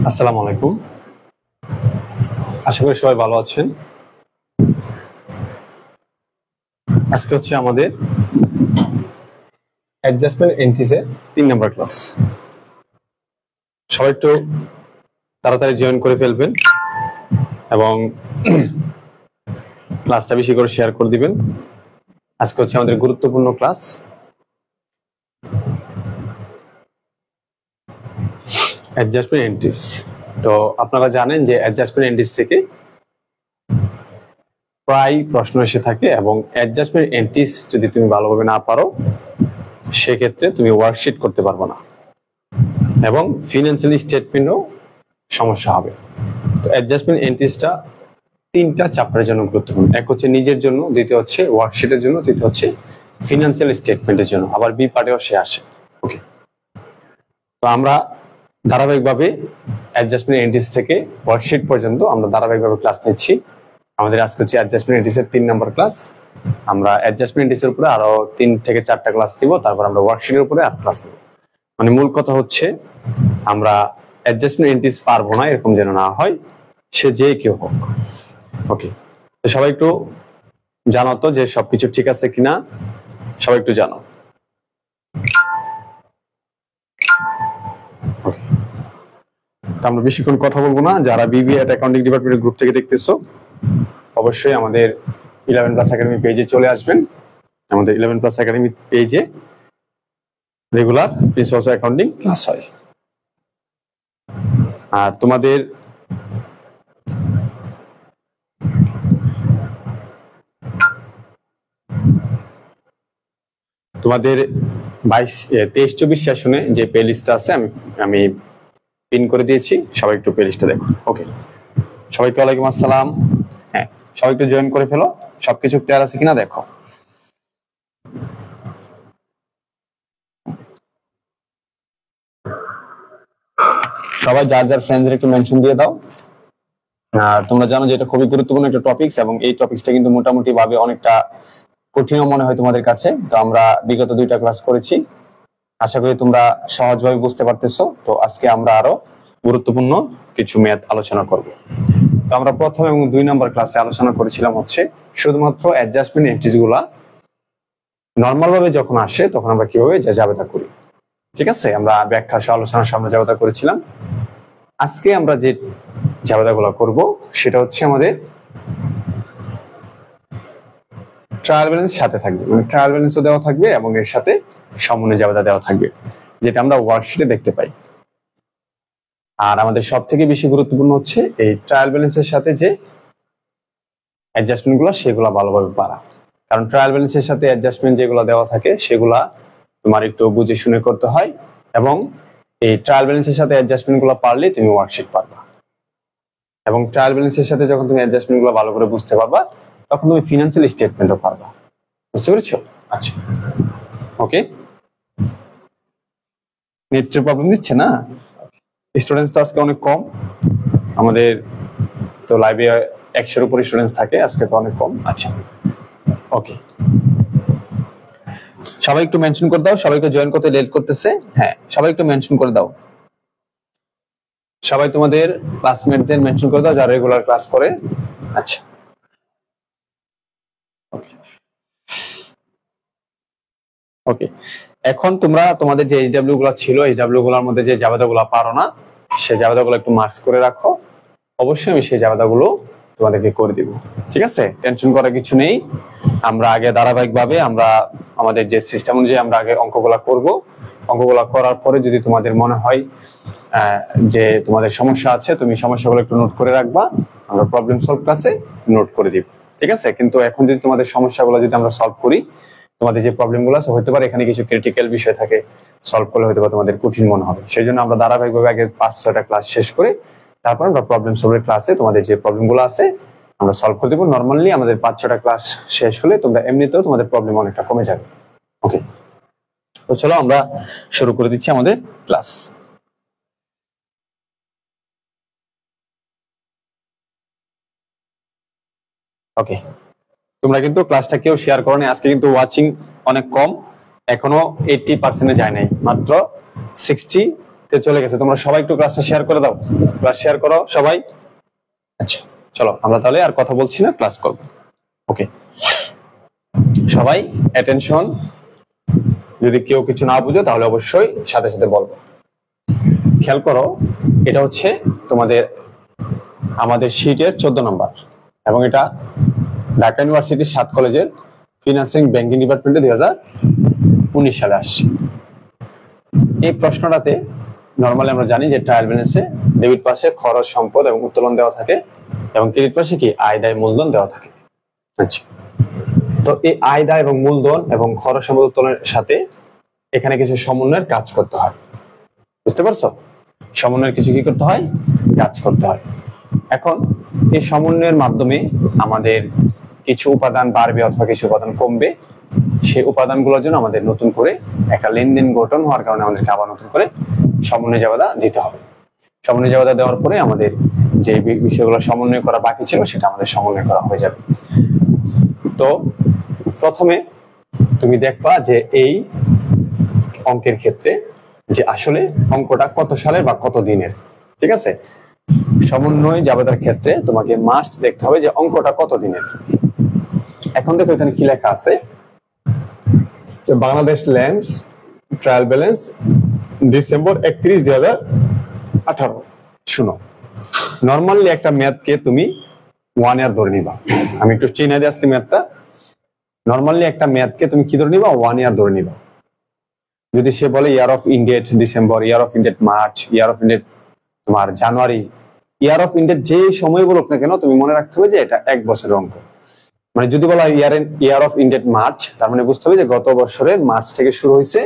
আসসালামু আলাইকুম। আশা করি সবাই ভালো আছেন। আজকে হচ্ছে আমাদের অ্যাডজাস্টমেন্ট এন্ট্রিজের 3 নম্বর ক্লাস। সবাই একটু তাড়াতাড়ি জয়েন করে ফেলবেন এবং ক্লাসটা বেশি করে শেয়ার করে দিবেন। আজকে হচ্ছে আমাদের গুরুত্বপূর্ণ ক্লাস। Adjustment entries. তো আপনারা জানেন যে অ্যাডজাস্টমেন্ট এন্ট্রিজ থেকে প্রায় প্রশ্ন এসে থাকে এবং অ্যাডজাস্টমেন্ট এন্ট্রিজ যদি তুমি ভালোভাবে না পারো সেক্ষেত্রে তুমি ওয়ার্কশিট করতে পারবে না এবং ফিনান্সিয়াল স্টেটমেন্টও সমস্যা হবে। তো অ্যাডজাস্টমেন্ট এন্ট্রিজটা 3টা চ্যাপ্টারের জন্য গুরুত্বপূর্ণ। এক হচ্ছে নিজের জন্য, দ্বিতীয় হচ্ছে ওয়ার্কশিটের জন্য, তৃতীয় হচ্ছে ফিনান্সিয়াল স্টেটমেন্টের জন্য, আবার বি পার্টেও সে আসে। ওকে, তো আমরা ধারাবাহিকভাবে অ্যাডজাস্টমেন্ট এন্ট্রিজ থেকে ওয়ার্কশিট পর্যন্ত আমরা ধারাবাহিকভাবে ক্লাস নিচ্ছি। আমাদের আজকে হচ্ছে অ্যাডজাস্টমেন্ট এন্ট্রিজের 3 নম্বর ক্লাস। আমরা অ্যাডজাস্টমেন্ট এন্ট্রিজের উপরে আরো 3 থেকে 4টা ক্লাস দিব, তারপর আমরা ওয়ার্কশিটের উপরে আর ক্লাস নেব। মানে মূল কথা হচ্ছে আমরা অ্যাডজাস্টমেন্ট এন্ট্রিজ পারবো না এরকম যেন না হয়, সে যে কেউ হোক। ওকে, তো সবাই একটু জানো তো যে সবকিছু ঠিক আছে কিনা, সবাই একটু জানো। তো আমরা বেশিক্ষণ কথা বলবো না। যারা বিবিএ এট অ্যাকাউন্টিং ডিপার্টমেন্টের গ্রুপ থেকে দেখতেছো অবশ্যই আমাদের 11 প্লাস একাডেমি পেজে চলে আসবেন। আমাদের 11 প্লাস একাডেমি পেজে রেগুলার প্রিন্সিপালস অ্যাকাউন্টিং ক্লাস হয়। আর তোমাদের তোমাদের 23-24 সেশনে যে প্লে লিস্টটা আছে আমি পিন করে দিয়েছি, সবাই একটু প্লে লিস্টটা দেখো। ওকে, সবাইকে ওয়ালাইকুম আসসালাম। হ্যাঁ, সবাই একটু জয়েন করে ফেলো, সবকিছু ক্লিয়ার আছে কিনা দেখো। সবাই যার যার ফ্রেন্ডদের একটু মেনশন দিয়ে দাও। আর তোমরা জানো যে এটা খুবই গুরুত্বপূর্ণ একটা টপিকস এবং এই টপিকসটা কিন্তু মোটামুটি ভাবে অনেকটা কঠিনও মনে হয় তোমাদের কাছে। তো আমরা বিগত 2টা ক্লাস করেছি, আশা করি তোমরা সহজভাবে বুঝতে পারতেছো। তো আজকে আমরা আরো গুরুত্বপূর্ণ কিছু ম্যাথ আলোচনা করব। তো আমরা প্রথম এবং 2 নম্বর ক্লাসে আলোচনা করেছিলাম হচ্ছে শুধুমাত্র অ্যাডজাস্টমেন্ট এন্ট্রিজ গুলা নর্মাল ভাবে যখন আসে তখন আমরা কিভাবে জাবেদা করি। ঠিক আছে, আমরা ব্যাখ্যা সহ আলোচনার সামনে জাবেদা করেছিলাম। আজকে আমরা যে জাবেদাগুলো করব সেটা হচ্ছে আমাদের ট্রায়াল ব্যালেন্স সাথে থাকবে, মানে ট্রায়াল ব্যালেন্সও দেওয়া থাকবে এবং এর সাথে সমন্বয় জাবেদা দেওয়া থাকবে, যেটা আমরা ওয়ার্কশিটে দেখতে পাই। আর আমাদের সব থেকে বেশি গুরুত্বপূর্ণ হচ্ছে এই ট্রায়াল ব্যালেন্সের সাথে যে অ্যাডজাস্টমেন্ট গুলো সেগুলো ভালোভাবে পারা। কারণ ট্রায়াল ব্যালেন্সের সাথে অ্যাডজাস্টমেন্ট যেগুলো দেওয়া থাকে সেগুলা তোমার একটু বুঝে শুনে করতে হয় এবং এই ট্রায়াল ব্যালেন্সের সাথে অ্যাডজাস্টমেন্ট গুলো পারলে তুমি ওয়ার্কশিট পারবা এবং ট্রায়াল ব্যালেন্সের সাথে যখন তুমি অ্যাডজাস্টমেন্ট গুলো ভালো করে বুঝতে পারবা তখন তুমি ফিনান্সিয়াল স্টেটমেন্টও পারবা। বুঝতে পেরেছো? আচ্ছা, ওকে। নেটের প্রবলেম দিচ্ছে না? স্টুডেন্টস তো আজকে অনেক কম, আমাদের তো লাইভে 100-এর উপরে স্টুডেন্টস থাকে, আজকে তো অনেক কম। আচ্ছা, ওকে, সবাই একটু মেনশন করে দাও। সবাইকে জয়েন করতে লেট করতেছে। হ্যাঁ, সবাই একটু মেনশন করে দাও। সবাই তোমাদের ক্লাসমেটদের মেনশন করে দাও যারা রেগুলার ক্লাস করে। আচ্ছা, ওকে। এখন তোমরা তোমাদের যে এইচডব্লিউ গুলো ছিল, এইচডব্লিউ গুলোর মধ্যে যে জাবেদাগুলো পারো না সেই জাবেদাগুলো একটু মার্কস করে রাখো। অবশ্যই আমি সেই জাবেদাগুলো তোমাদেরকে করে দিব। ঠিক আছে, টেনশন করার কিছু নেই। আমরা আগে ধারাবাহিকভাবে আমরা আমাদের যে সিস্টেম অনুযায়ী আমরা আগে অঙ্কগুলা করব। অঙ্কগুলা করার পরে যদি তোমাদের মনে হয় যে তোমাদের সমস্যা আছে, তুমি সমস্যাগুলো একটু নোট করে রাখবা, আমরা প্রবলেম সলভ ক্লাসে নোট করে দিব। ঠিক আছে, কিন্তু এখন যদি তোমাদের সমস্যাগুলো যদি আমরা সলভ করি, তোমাদের যে প্রবলেমগুলো আছে হতে পারে এখানে কিছু ক্রিটিক্যাল বিষয় থাকে, সলভ করলে হয়তো তোমাদের কঠিন মনে হবে। সেই জন্য আমরা ধারাবাহিকভাবে আগে 5-6টা ক্লাস শেষ করে তারপর আমরা প্রবলেম সলভের ক্লাসে তোমাদের যে প্রবলেমগুলো আছে আমরা সলভ করে দেবো। নর্মালি আমাদের 5-6টা ক্লাস শেষ হলে তোমরা এমনিতেও তোমাদের প্রবলেম অনেকটা কমে যাবে। ওকে, তো চলো আমরা শুরু করে দিচ্ছি আমাদের ক্লাস। ওকে, তোমরা কিন্তু ক্লাসটা কেউ শেয়ার করো না, আজকে কিন্তু ওয়াচিং অনেক কম, এখনো 80% যায় নাই, মাত্র 60 তে চলে গেছে। তোমরা সবাই একটু ক্লাসটা শেয়ার করে দাও, ক্লাস শেয়ার করো সবাই। আচ্ছা চলো আমরা তাহলে আর কথা বলছি না, ক্লাস করব। ওকে, সবাই অ্যাটেনশন, যদি কেউ কিছু না বুঝো তাহলে অবশ্যই সাথে সাথে বলবো। খেয়াল করো, এটা হচ্ছে তোমাদের আমাদের শীটের 14 নম্বর, এবং এটা ঢাকা ইউনিভার্সিটির 7 কলেজের ফিনান্সিং ব্যাংকিং ডিপার্টমেন্টে 2019 সালে আসছে। এই প্রশ্নটাতে নরমালি আমরা জানি যে ট্রায়াল ব্যালেন্সে ডেবিট পাশে খরচ, সম্পদ এবং উত্তোলন দেওয়া থাকে, এবং ক্রেডিট পাশে কি আয়, দায়, মূলধন দেওয়া থাকে। আচ্ছা, তো এই আয়, দায় এবং মূলধন এবং খরচ, সম্পদ, উত্তোলনের সাথে এখানে কিছু সমন্বয়ের কাজ করতে হয়। বুঝতে পারছো? সমন্বয়ের কিছু কি করতে হয়, কাজ করতে হয়। এখন এই সমন্বয়ের মাধ্যমে আমাদের কিছু উপাদান বাড়বে অথবা কিছু উপাদান কমবে। সেই উপাদানগুলোর জন্য আমাদের নতুন করে একটা লেনদেন গঠন হওয়ার কারণে আমাদেরকে আবার নতুন করে সমন্বয় জাবেদা দিতে হবে। সমন্বয় জাবেদা দেওয়ার পরে আমাদের যে বিষয়গুলো সমন্বয় করা বাকি ছিল সেটা আমাদের সমন্বয় করা হয়ে যাবে। তো প্রথমে তুমি দেখবা যে এই অঙ্কের ক্ষেত্রে যে আসলে অঙ্কটা কত সালের বা কত দিনের। ঠিক আছে, সমন্বয় জাবেদার ক্ষেত্রে তোমাকে মাস্ট দেখতে হবে যে অঙ্কটা কত দিনের। এখন দেখো এখানে কি লেখা আছে, Bangladesh lands trial balance December 31, 2018। শুনো, নর্মালি একটা ম্যাথকে তুমি 1 ইয়ার ধরে নিবা। আমি একটু চিনে দিই আজকে ম্যাথটা। নর্মালি একটা ম্যাথকে তুমি কি ধরে নিবা, 1 ইয়ার ধরে নিবা। যদি সে বলে year of indent December, year of indent March, year of indent তোমার জানুয়ারি, ইয়ার অফ ইন্ডেট যে সময় বলুক না কেন, তুমি মনে রাখতে হবে যে এটা 1 বছরের অঙ্ক। মানে যদি বলা হয় ইয়ার অফ ইন্ডেট মার্চ, তার মানে বুঝতে হবে যে গত বছরের মার্চ থেকে শুরু হয়েছে,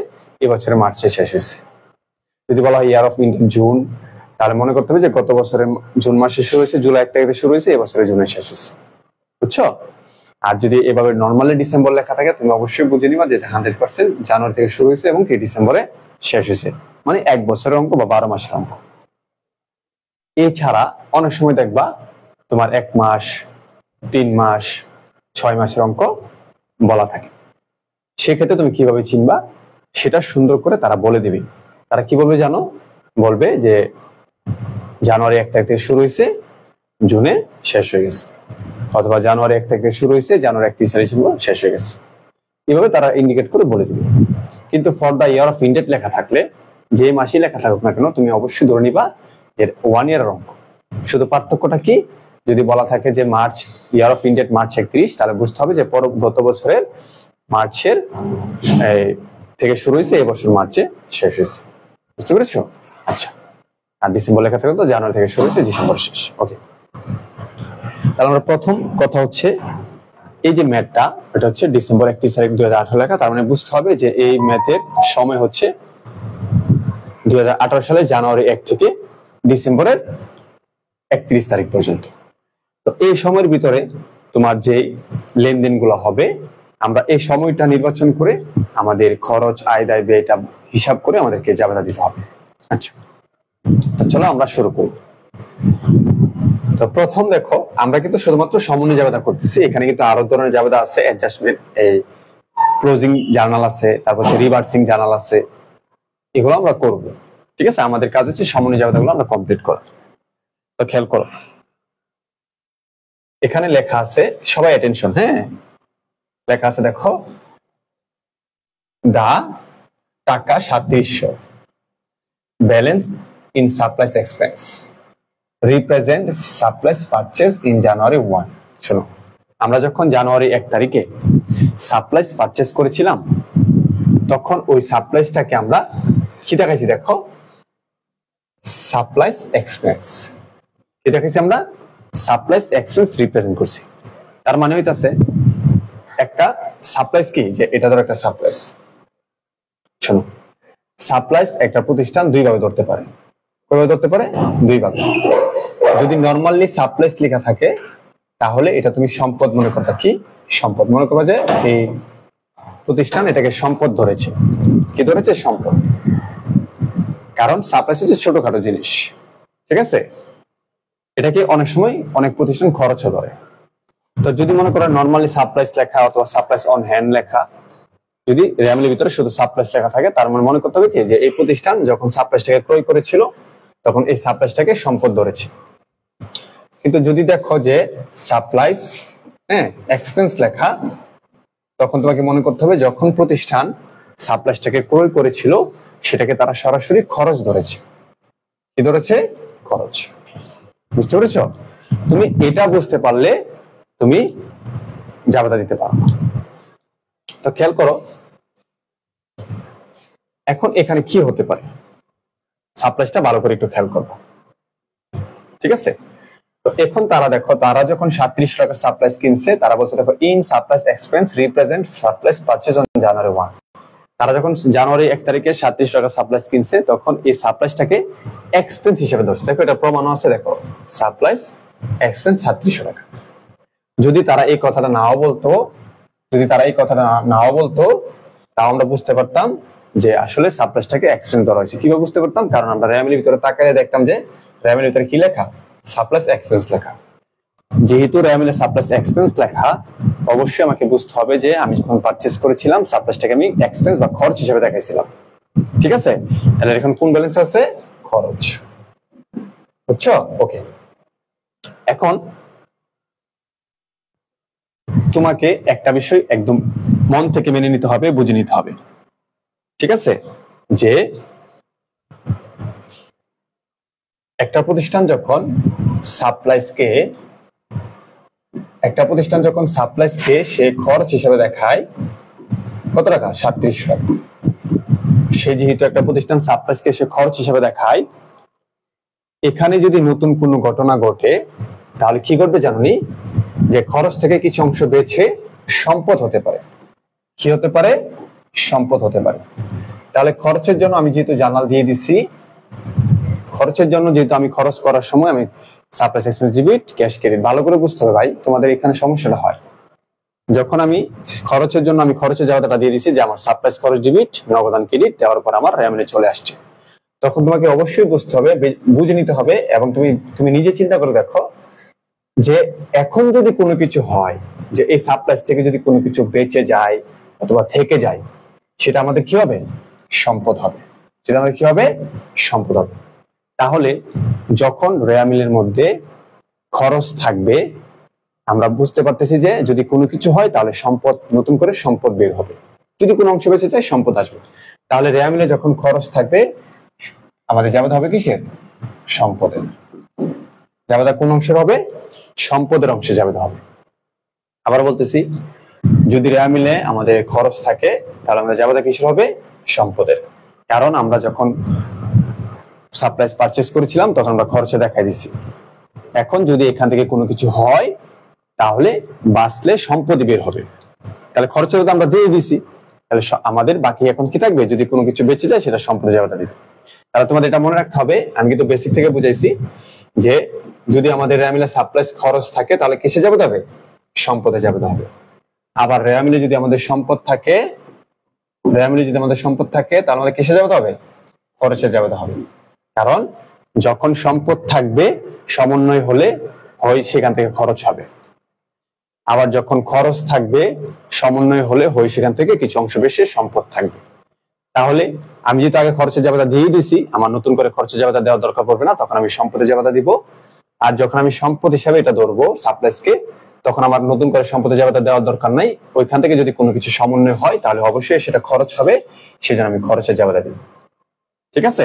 এবছরের মার্চে শেষ হয়েছে। যদি বলা হয় ইয়ার অফ ইন্ডেট জুন, তাহলে মনে করতে হবে যে গত বছরের জুন মাসে শুরু হয়েছে, জুলাই 1 তারিখে শুরু হয়েছে, এবছরের জুনে শেষ হয়েছে। বুঝছো? আর যদি এভাবে নর্মালি ডিসেম্বর লেখা থাকে, তুমি অবশ্যই বুঝে নিবা যে 100% জানুয়ারি থেকে শুরু হয়েছে এবং কি ডিসেম্বরে শেষ হয়েছে, মানে 1 বছরের অঙ্ক বা 12 মাসের অঙ্ক। এছাড়া অনেক সময় দেখবা তোমার 1 মাস, 3 মাস, 6 মাসের অঙ্ক বলা থাকে। সেক্ষেত্রে তুমি কিভাবে চিনবা সেটা সুন্দর করে তারা বলে দিবে। তারা কি বলবে জানো? বলবে যে জানুয়ারি 1 তারিখ থেকে শুরু হয়েছে, জুনে শেষ হয়ে গেছে, অথবা জানুয়ারি 1 থেকে শুরু হয়েছে, জানুয়ারি 31 তারিখে শেষ হয়ে গেছে। এভাবে তারা ইন্ডিকেট করে বলে দিবে। কিন্তু ফর দা ইয়ার অফ ইন্ডেট লেখা থাকলে, যে মাসে লেখা থাকুক না কেন, তুমি অবশ্যই ধরে নিবা যে 1 ইয়ারের অঙ্ক। শুধু পার্থক্যটা কি, যদি বলা থাকে যে March, year of indent March 31, তাহলে বুঝতে হবে যে গত বছরের মার্চের থেকে শুরু হয়েছে, এই বছর মার্চে শেষ হয়েছে। বুঝতে পেরেছো? আচ্ছা, আর ডিসেম্বর লেখা থাকলে তো জানুয়ারি থেকে শুরু হয়েছে, ডিসেম্বর শেষ। ওকে, তাহলে আমরা প্রথম কথা হচ্ছে এই যে ম্যাথটা, এটা হচ্ছে ডিসেম্বর 31 তারিখ 2018 লেখা। তার মানে বুঝতে হবে যে এই ম্যাথের সময় হচ্ছে 2018 সালে জানুয়ারি 1 থেকে ডিসেম্বরের 31 তারিখ পর্যন্ত। তো এই সময়ের ভিতরে তোমার যে লেনদেনগুলো হবে, আমরা এই সময়টা নির্বাচন করে আমাদের খরচ, আয়, দায়, ব্যয়টা হিসাব করে আমাদেরকে জাবেদা দিতে হবে। আচ্ছা, তো চলো আমরা শুরু করি। তো প্রথম দেখো, আমরা কিন্তু শুধুমাত্র সমন্বয় জাবেদা করতেছি। এখানে কিন্তু আরো ধরনের জাবেদা আছে, অ্যাডজাস্টমেন্ট, এই ক্লোজিং জার্নাল আছে, তারপর হচ্ছে রিভার্সিং জার্নাল আছে, এগুলো আমরা করব। ঠিক আছে, আমাদের কাজ হচ্ছে সমন্বয় জাবেদাগুলো আমরা কমপ্লিট করা। তো খেয়াল করো, এখানে লেখা আছে, সবাই অ্যাটেনশন, হ্যাঁ, লেখা আছে দেখো, দা টাকা 3700 balance in supplies expense represent supplies purchase in January 1। শোনো, আমরা যখন জানুয়ারি 1 তারিখে সাপ্লাইস পারচেজ করেছিলাম, তখন ওই সাপ্লাইসটাকে আমরা কি দেখাইছি দেখো, সাপ্লাইস এক্সপেন্স। কি দেখাইছি আমরা? সাপ্লাইস এক্সপেন্স রিপ্রেজেন্ট করছি। তার মানে হইতাছে একটা সাপ্লাইস কি, যে এটা ধরো একটা সাপ্লাইস। শোনো, সাপ্লাইস একটা প্রতিষ্ঠান দুই ভাবে ধরতে পারে। কিভাবে ধরতে পারে? দুই ভাবে। যদি নরমালি সাপ্লাইস লেখা থাকে, তাহলে এটা তুমি সম্পদ মনে করবা। কি সম্পদ মনে করবা? যে এই প্রতিষ্ঠান এটাকে সম্পদ ধরেছে। কি ধরেছে? সম্পদ। কারণ সাপ্লাইস হচ্ছে ছোটখাটো জিনিস। ঠিক আছে, এটাকে অনেক সময় অনেক প্রতিষ্ঠান খরচও ধরে। তো যদি মনে করো নরমালি সাপ্লাইস লেখা অথবা সাপ্লাইস অন হ্যান্ড লেখা, যদি র্যামিলের ভিতরে শুধু সাপ্লাইস লেখা থাকে, তার মানে মনে করতে হবে কি যে এই প্রতিষ্ঠান যখন সাপ্লাইসটাকে ক্রয় করেছিল তখন এই সাপ্লাইসটাকে সম্পদ ধরেছে। কিন্তু যদি দেখো যে সাপ্লাইস এক্সপেন্স লেখা, তখন তোমাকে মনে করতে হবে যখন প্রতিষ্ঠান সাপ্লাইসটাকে ক্রয় করেছিল সেটাকে তারা সরাসরি খরচ ধরেছে। কি ধরেছে? খরচ। বুঝতে পেরেছো? তুমি এটা বুঝতে পারলে তুমি জাবেদা দিতে পারো। তো খেয়াল করো এখন এখানে কি হতে পারে, সাপ্লাইসটা ভালো করে একটু খেয়াল করবো, ঠিক আছে? তো এখন তারা দেখো, তারা যখন 37 টাকা সাপ্লাইস কিনছে, তারা বলছে দেখো in supplies expense represent supplies purchase on January 1। তারা যখন জানুয়ারি 1 তারিখে 37 টাকা সাপ্লাইস কিনছে তখন এই সাপ্লাইসটাকে এক্সপেন্স হিসেবে ধরছে। দেখো এটা প্রমাণও আছে, দেখো সাপ্লাইস এক্সপেন্স 3700 টাকা। যদি তারা এই কথাটা নাও বলতো, তাও আমরা বুঝতে পারতাম যে আসলে সাপ্লাইসটাকে এক্সপেন্স ধরা হয়েছে। কিভাবে বুঝতে পারতাম? কারণ আমরা র্যামিলের ভিতরে তাকালে দেখতাম যে র্যামিলের ভিতরে কি লেখা? সাপ্লাইস এক্সপেন্স লেখা। যেহেতু র্যামিলে সাপ্লাইস এক্সপেন্স লেখা, অবশ্যই আমাকে বুঝতে হবে যে আমি যখন পারচেজ করেছিলাম সাপ্লাইসটাকে আমি এক্সপেন্স বা খরচ হিসেবে দেখাইছিলাম। ঠিক আছে? তাহলে এখন কোন ব্যালেন্স আছে? খরচ। বুঝছো? ওকে। এখন তোমাকে একটা বিষয় একদম মন থেকে মেনে নিতে হবে, বুঝে নিতে হবে। ঠিক আছে? যে একটা প্রতিষ্ঠান যখন সাপ্লাইসকে সে খরচ হিসেবে দেখায় কত টাকা? 3700 টাকা। সে যেহেতু একটা প্রতিষ্ঠান সাপ্লাইসকে সে খরচ হিসেবে দেখায়, এখানে যদি নতুন কোনো ঘটনা ঘটে তাহলে কি ঘটবে জানোনি? যে খরচ থেকে কিছু অংশ বেছে সম্পদ হতে পারে। কি হতে পারে? সম্পদ হতে পারে। তাহলে খরচের জন্য আমি যেহেতু জার্নাল দিয়ে দিছি, খরচের জন্য যেহেতু আমি খরচ করার সময় আমি supplies expense debit cash credit, ভালো করে বুঝতে হবে ভাই, তোমাদের এখানে সমস্যাটা হয় যখন আমি খরচের জন্য আমি খরচের জায়গাটা দিয়ে দিছি যে আমার সাপ্লাইস খরচ ডেবিট নগদান ক্রেডিট দেওয়ার পর আমার র্যামিলে চলে আসছে, তখন তোমাকে অবশ্যই বুঝতে হবে, বুঝে নিতে হবে এবং তুমি নিজে চিন্তা করে দেখো যে এখন যদি কোনো কিছু হয়, যে এই সাপ্লাইস থেকে যদি কোনো কিছু বেঁচে যায় অথবা থেকে যায়, সেটা আমাদের কি হবে? সম্পদ হবে। সেটা আমাদের কি হবে? সম্পদ হবে। তাহলে যখন র্যামিলের মধ্যে খরচ থাকবে, আমরা বুঝতে পারতেছি যে যদি কোনো কিছু হয় তাহলে সম্পদ, নতুন করে সম্পদ বের হবে। যদি কোনো অংশ বেঁচে যায় সম্পদ আসবে। তাহলে র্যামিলে যখন খরচ থাকবে আমাদের জাবেদা হবে কিসের? সম্পদের। জাবেদা কোন অংশের হবে? সম্পদের অংশে জাবেদা হবে। আবার বলতেছি, যদি র্যামিলে আমাদের খরচ থাকে তাহলে আমাদের জাবেদা কিসের হবে? সম্পদের। কারণ আমরা যখন সাপ্লাইস পারচেজ করেছিলাম তখন আমরা খরচে দেখাই দিছি। এখন যদি এখান থেকে কোনো কিছু হয় তাহলে বাঁচলে সম্পদই বের হবে। তাহলে খরচের তো আমরা দিয়ে দিছি, তাহলে আমাদের বাকি এখন কি থাকবে? যদি কোনো কিছু বেঁচে যায় সেটা সম্পদে জাবেদা দিবে। তাহলে তোমাদের এটা মনে রাখতে হবে, আমি কিন্তু বেসিক থেকে বুঝাইছি যে যদি আমাদের র্যামিলে সাপ্লাইস খরচ থাকে তাহলে কিসে জাবেদা হবে? সম্পদে জাবেদা হবে। আবার র্যামিলে যদি আমাদের সম্পদ থাকে তাহলে আমাদের কিসে জাবেদা হবে? খরচে জাবেদা হবে। কারণ যখন সম্পদ থাকবে সমন্বয় হলে হয় সেখান থেকে খরচ হবে, আবার যখন খরচ থাকবে সমন্বয় হলে হয় সেখান থেকে কিছু অংশ বেশি সম্পদ থাকবে। তাহলে আমি যেহেতু আগে খরচের জাবেদা দিয়ে দিছি, আমার নতুন করে খরচের জাবেদা দেওয়ার দরকার পড়বে না, তখন আমি সম্পদের জাবেদা দিব। আর যখন আমি সম্পদ হিসাবে এটা ধরবো সাপ্লাইসকে, তখন আমার নতুন করে সম্পদের জাবেদা দেওয়ার দরকার নাই। ওইখান থেকে যদি কোনো কিছু সমন্বয় হয় তাহলে অবশ্যই সেটা খরচ হবে, সেজন্য আমি খরচের জাবেদা দিব। ঠিক আছে?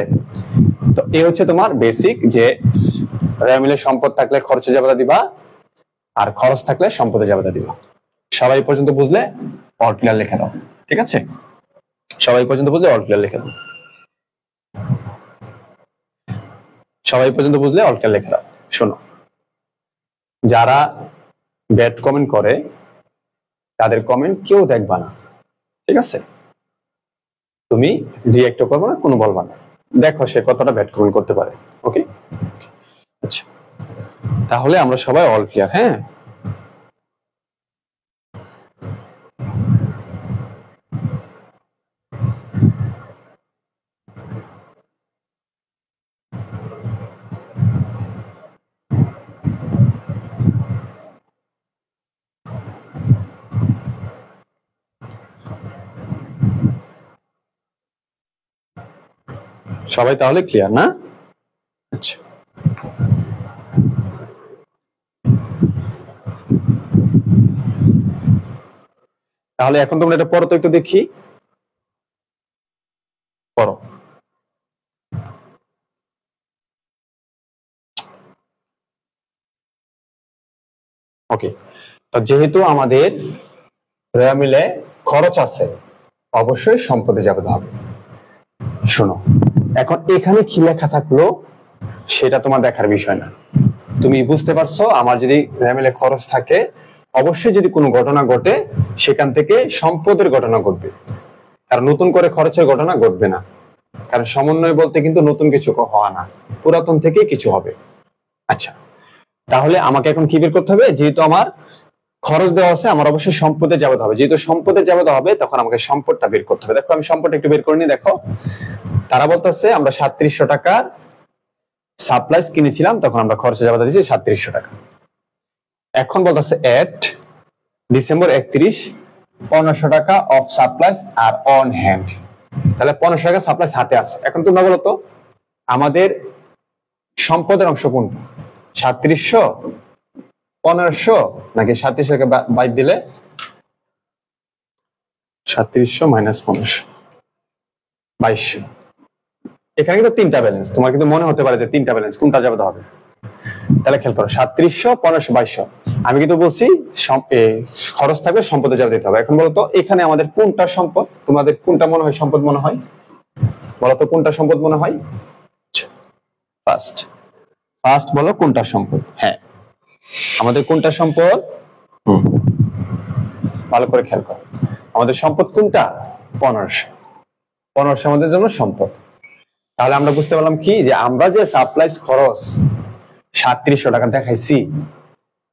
তো এই হচ্ছে তোমার বেসিক, যে র্যামিলে সম্পদ থাকলে খরচের জাবেদা দিবা আর খরচ থাকলে সম্পদের জাবেদা দিবা। সবাই পর্যন্ত বুঝলে অল ক্লিয়ার লিখে দাও। ঠিক আছে? সবাই পর্যন্ত বুঝলে অল ক্লিয়ার লিখে দাও। সবাই পর্যন্ত বুঝলে অল ক্লিয়ার লিখে দাও। শোনো, যারা ব্যাড কমেন্ট করে তাদের কমেন্ট কেউ দেখবা না। ঠিক আছে? তুমি রিঅ্যাক্ট করবে না, কোনো বলবা না। দেখো সে কতটা ব্যাড কমেন্ট করতে পারে। ওকে? আচ্ছা, তাহলে আমরা সবাই অল ক্লিয়ার। হ্যাঁ, সবাই তাহলে ক্লিয়ার না? আচ্ছা, তাহলে এখন তোমরা এটা পড়ো তো, একটু দেখি, পড়ো। ওকে, তো যেহেতু আমাদের মিলে খরচ আছে, অবশ্যই সম্পদে যাবে হবে। শোনো, এখন এখানে কি লেখা থাকলো সেটা তোমার দেখার বিষয় না। তুমি বুঝতে পারছো, আমার যদি মিলে খরচ থাকে, অবশ্যই যদি কোনো ঘটনা ঘটে সেখান থেকে সম্পদের ঘটনা ঘটবে, কারণ নতুন করে খরচের ঘটনা ঘটবে না। কারণ সমন্বয় বলতে কিন্তু নতুন কিছু হওয়া না, পুরাতন থেকেই কিছু হবে। আচ্ছা, তাহলে আমাকে এখন কি বের করতে হবে? যেহেতু আমার খরচ দেওয়া আছে, আমার অবশ্যই সম্পদে যাবে হবে। যেহেতু সম্পদে যাবে হবে, তখন আমাকে সম্পদটা বের করতে হবে। দেখো আমি সম্পদটা একটু বের করে নিই। দেখো তারা বলতেছে আমরা 3700 টাকার সাপ্লাইস কিনেছিলাম, তখন আমরা খরচে যাবে দিয়েছি 3700 টাকা। এখন বলতেছে এট ডিসেম্বর 31 1500 টাকা অফ সাপ্লাইস আর অন হ্যান্ড। তাহলে 1500 টাকা সাপ্লাইস হাতে আছে। এখন তোমরা বলো তো আমাদের সম্পদের অংশ কোনটা? 3700, 1500 নাকি 3700 কে বাদ দিলে 3700 মাইনাস 1500 2200। এখানে কিন্তু তিনটা ব্যালেন্স, তোমার কিন্তু মনে হতে পারে যে তিনটা ব্যালেন্স, কোনটা যাবে হবে? তাহলে খেয়াল করো 3700, 1500, 2200। আমি কিন্তু বলছি খরচ থাকবে, সম্পদে যাবে দিতে হবে। এখন বলতো এখানে আমাদের কোনটা সম্পদ? তোমাদের কোনটা মনে হয় সম্পদ মনে হয়? বলতো কোনটা সম্পদ মনে হয়? ফার্স্ট ফার্স্ট বলো কোনটা সম্পদ? হ্যাঁ, আমাদের কোনটা সম্পদ? ভালো করে খেয়াল করো, আমাদের সম্পদ কোনটা? 1500। 1500 আমাদের জন্য সম্পদ। তাহলে আমরা বুঝতে পারলাম কি, যে আমরা যে সাপ্লাইস খরচ 3700 টাকা দেখাইছি,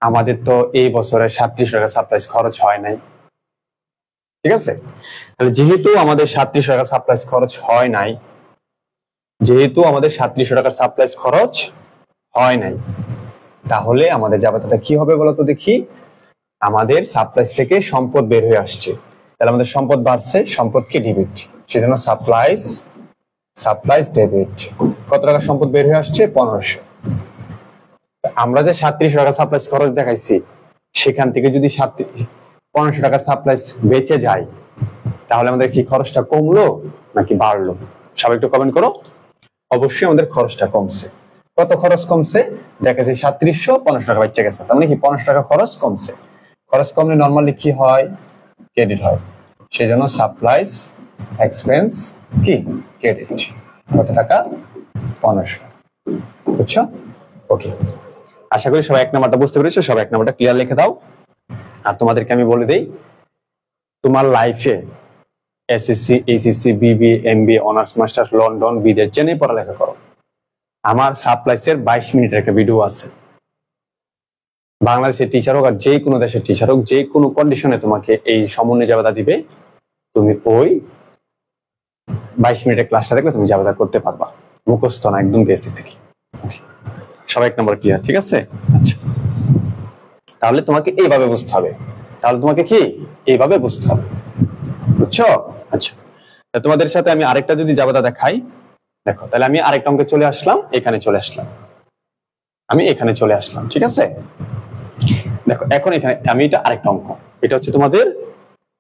আমাদের তো এই বছরে 3700 টাকা সাপ্লাইস খরচ হয় নাই। ঠিক আছে, তাহলে যেহেতু আমাদের 3700 টাকা সাপ্লাইস খরচ হয় নাই, যেহেতু আমাদের 3700 টাকার সাপ্লাইস খরচ হয় নাই, তাহলে আমাদের যাবতীয়টা কি হবে বলতো দেখি? আমাদের সাপ্লাইস থেকে সম্পদ বের হয়ে আসছে, তাহলে আমাদের সম্পদ বাড়ছে, সম্পদকে ডেবিট, সেজন্য সাপ্লাইস ডেবিট। কত টাকা সম্পদ বের হয়ে আসছে? 1500। আমরা যে 3700 টাকা সাপ্লাইস খরচ দেখাইছি, সেখান থেকে যদি 1500 টাকা সাপ্লাইস বেঁচে যায়, তাহলে আমাদের কি খরচটা কমলো নাকি বাড়লো? সবাই একটু কমেন্ট করো। অবশ্যই আমাদের খরচটা কমছে। কত খরচ কমছে? দেখাচ্ছি 3700, 1500 টাকা বেঁচে গেছে, তার মানে কি 1500 টাকা খরচ কমছে। খরচ কমলে নর্মালি কি হয়? ক্রেডিট হয়। সেই জন্য সাপ্লাইস এক্সপেন্স কি ক্রেডিট। কত টাকা? 1500 টাকা। বুঝছো? ওকে, আশা করি সবাই 1 নাম্বারটা বুঝতে পেরেছো। সবাই 1 নাম্বারটা ক্লিয়ার লিখে দাও। আর তোমাদেরকে আমি বলে দেই, তোমার লাইফে SSC, HSC, BBA, MBA, honours masters, London, বিদেশ জেনে পড়ালেখা করো, আমার সাপ্লাইসের 22 মিনিটের একটা ভিডিও আছে। বাংলাদেশের টিচার হোক আর যে কোনো দেশের টিচার হোক, যে কোনো কন্ডিশনে তোমাকে এই সমন্বয় জাবেদা দিবে, তুমি ওই 22 মিনিটের ক্লাসটা দেখলে তুমি জাবেদা করতে পারবা, মুখস্থ না, একদম বেসিক থেকে। সবাই 1 নম্বর ক্লিয়ার? ঠিক আছে, আচ্ছা, তাহলে তোমাকে এইভাবে বুঝতে হবে। তাহলে তোমাকে কি এইভাবে বুঝতে হবে, বুঝছো? আচ্ছা, তোমাদের সাথে আমি আরেকটা যদি জাবেদা দেখাই, দেখো, তাহলে আমি আরেকটা অঙ্কে চলে আসলাম, এখানে চলে আসলাম, আমি এখানে চলে আসলাম। ঠিক আছে, দেখো এখন এখানে আমি এটা আরেকটা অঙ্ক, এটা হচ্ছে তোমাদের